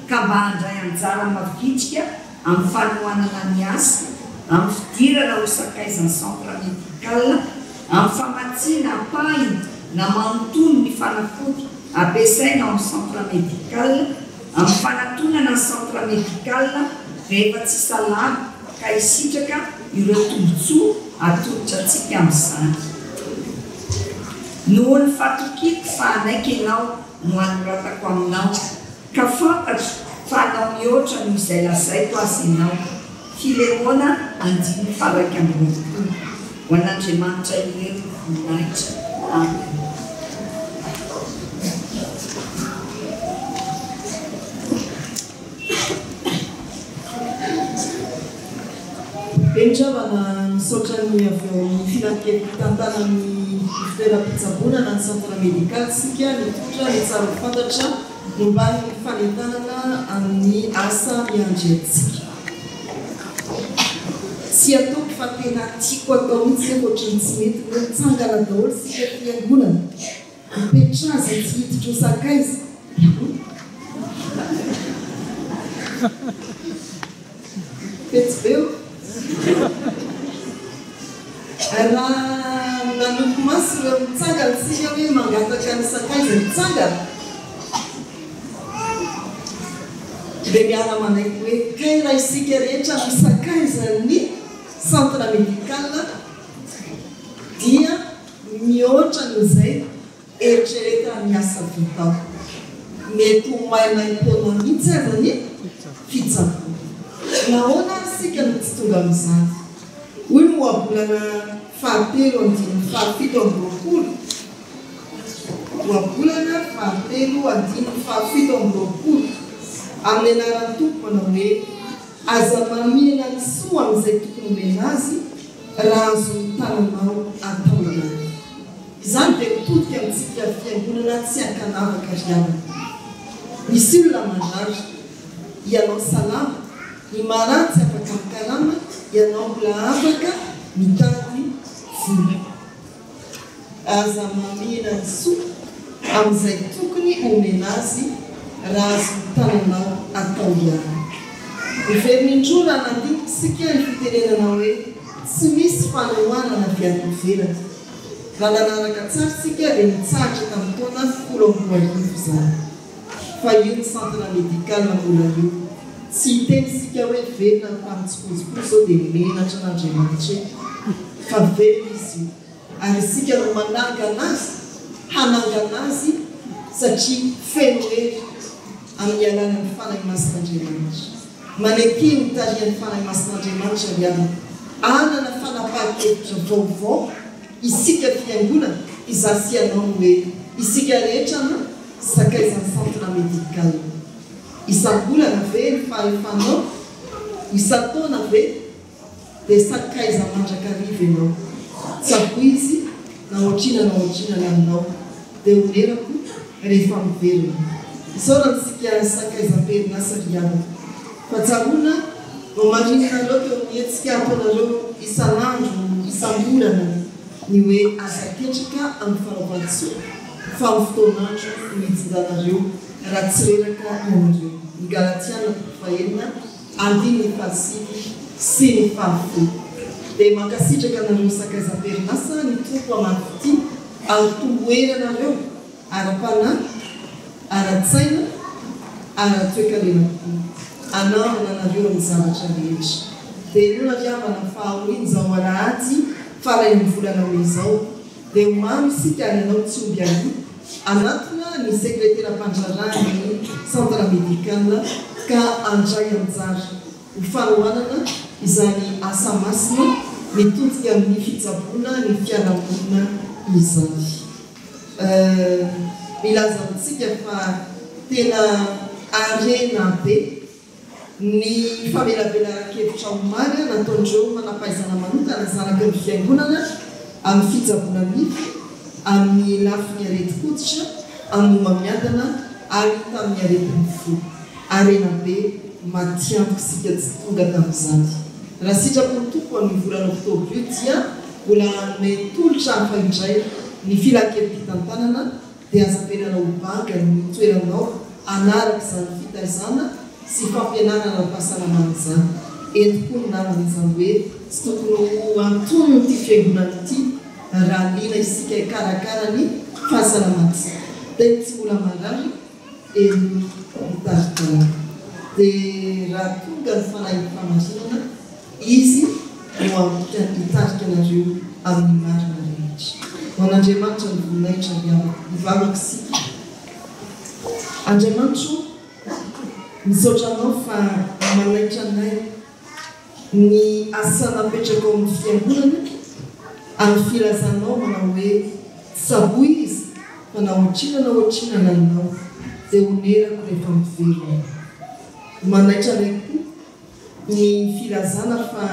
ka mba handray anjara mavitrika amin'ny fanohanana ny asa amin'ny fidirana ho sakaizany centre médical amin'ny famatsiana apahina na manontony ny fanafody ampiasaina ao amin'ny centre médical amin'ny fanatonana ny centre médical rehefa tsy salama ka isitraka ireo tombotsoa atolotra antsika amin'izany noho ny fatokiko fa anaiky ianao no anoratako aminao ka fantatra fa anao mihoatra no izay lazaiko azy ianao Filemona andiny faraika ambin'ny ho an'Andriamanitra irery voninahitra amen. Bendravana misaotra ny avy eo amin'ny filankevi-tantana ny fitoeram-pitsaboana ny centre médical sika mitondra ny tsara fantatra momba ny fanentanana amin'ny asa miandry antsika. Tsy ataoko fa tena tiako atao mihitsy ohatrany tsy mety hoe mitsangana daholo sika fiangonana mipetrazy tsy hiditra ho sakaiza petsibeo raha nanoko masy ireo mitsangana sika hoe mangataka ny sakaiza mitsangana dia miara manaiky hoe kay raha isika rehetra misakaiza ny centre médical dia mihoatra noizay eritreretra miasa vitao mety ho maimaim-poana mihitsy azany fitsabo nahoana sika no tsy tonga amin'izany hoy no aboolana fahatelo andiny fahafito amby roapolo hoabolana fahatelo andiny fahafito amby roapolo amin'ny anaran'ny tompo manao hoe aza mamina ny soa amin'izay tokony omena azy raha azo ny tananao ataonana izany dia mitodika amintsika fiangonana tsy ankanavaka riavana misy olona mandrary ianao salama ny marantsy afaka mikarama ianao mbola afaka mitady vola aza mamina ny soa amin'izay tokony omena azy raha azo ny tananao atao ihany Iverindro raha nandiniky sika ny fitenenana hoe tsy misy fanohanana avy any ivelany. Raha nanaraka tsara sika dia nitsahatra tamin'ny taona 10 izany. Fa io ny centre médical mbola io. Tsy hiteny sika hoe velona ny mpamitsikotsiko zao dia menatra n'Andriamanitra fa velona izy io. Ary sika no manangana azy, hanangana azy satria feno hery amin'ny alalan'ny fanahy masin'Andriamanitra. Maneky mitarian'ny fanahy masin'Andriamanitra miarana. Anana fanapahan-kevitra vaovao isika fiangonana izasianao hoe isika rehetra no sakaizany centre médical isam-bolana ve ny fahefanao isan-taona ve dia sakaiza mandrakariva ianao tsako izy na ohatrina aminao dia onerako rehefa miverina izao raha ntsika sakaizam-perinasa riavana fa tsaroana no marinana loatra mietsika ataonareo isan'andro isam-bolana ny hoe azaketraka amin'ny fanaovantsoa fa amin'ny fotoanandro mijindanareo raha tsy reraka ianareo ny galatiana fahelina andiny ny fahasivy sy ny fahafolo dia mankasitraka anareo sakaizam-perinasa ny tompo amafity atomboeranareo ara-pana ara-tsaina ara-toekalena anamana anareo amin'ny zavatra rehetra dia nona riavana fahaoliny zao alahady faray ny volana hoe izao dia omamy isika ary anao tsy ombiany anatona ny sekretera-pandrarany centre médical ka andray anjara ho fanohanana izany asa masina mitodika amin'ny fitsaboana ny fiarahamonina izany milaza amintsika fa tena arena be ny famelabelan-kevitra omary nataondreo manampaizana manokana zanaka ny fiangonana amin'ny fitsaboana nify amin'ny lafiny areti-koditra amin'ny mamiadana ary tamin'ny aretin'ny fo arena be matiantoka sika tsy tonga tamin'izany raha sitrapony tompo amin'ny volana oktobra dia mbola anome tolotra afaindray ny filakevim-pitantanana dia azampenana ho banga ny toeranao anaraka izany fitaizana sy fampianarana pahasalamana izany entikoa ny namana izany hoe tsy tokony ho antonony ty fiangonana ity raha lina isika hikarakarany fahasalamana dia tsy mbola marary mitarikana dia raha tonga ny fanahy famarinana izy no ampika hitarika anareo amin'ny marina rehetra ho an'Andriamanitra ny voninahitra mivavaka sika Andriamanitra misaotra anao fa manaitra anay ny asa napetraka ao amin'ny fiangonana amin'ny filazanao manao hoe tsaboy izy fa na ohatrinana inao dia onerako rehefa miverina manaitra anay koa ny filazana fa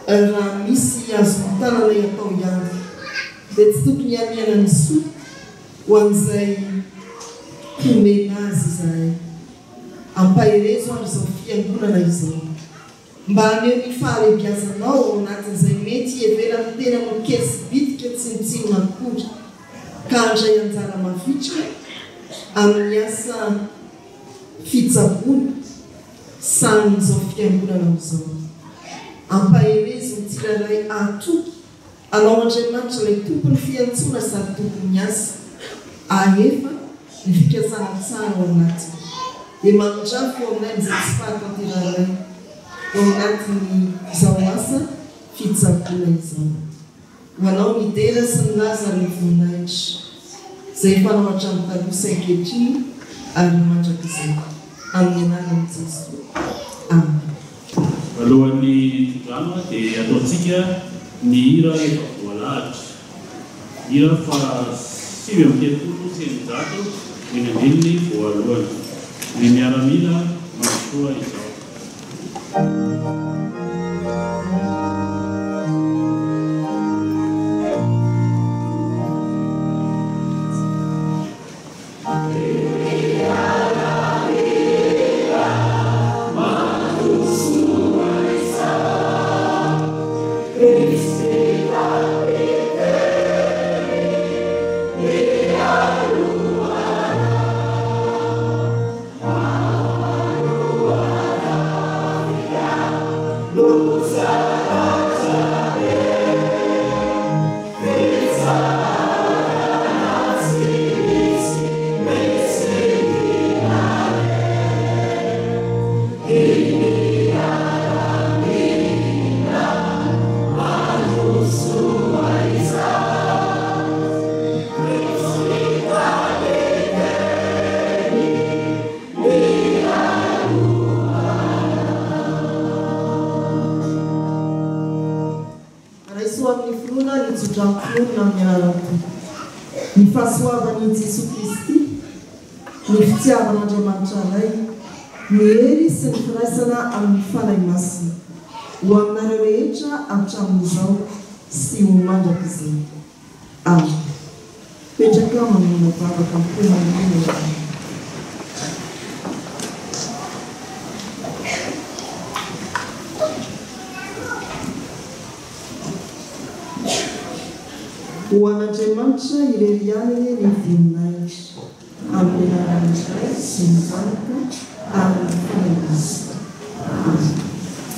raha misy azo tananay atao ihany dia tsy tokony aniana ny soa ho an'izay homena azy izahay ampaherezo ary izao fiangonana izao mba haneo ny faharebiazanao ao anatin'izay mety heverany tena mikesy bitika tsy mitsinona akory ka andray anjara mavitrika amin'ny asa fitsaboana sanin'izao fiangonana izao ampaherezo ny tsiraray atoky anao Andriamanitra ilay tompony fiantsona sady tompony asa ahefa ny fikasana tsara ao anatiny dia manondrafo ao aminay izay tsy fahatanteraray ao anatiny izao asa fitsaboana izao ho anao midera sy ny laza ny voninahitra izay fanao hatramin'ny taloha ankehitriny ary mandraka izay amin'ny anarany Jesosy. Amen. Alohan'ny drama dia ataontsika ny hira efa voalahatra hira fa 7 sy 8 ny andininy voalohany ny miaramila masoa izao ny fahasoavan'i Jesosy Kristy ny fitiavan'andriamanitra ray mihery sy ny firaisana amin'ny fanahy masina ho aminareo rehetra hatramin'izao sy ho mandraka izay. Amen. Petraka mamoana vavaka ampomanina. Ho an'Andriamanitra irery ihany ny vininay amin'ny anarany iray sy ny zanaka amin'ny fanahy masina.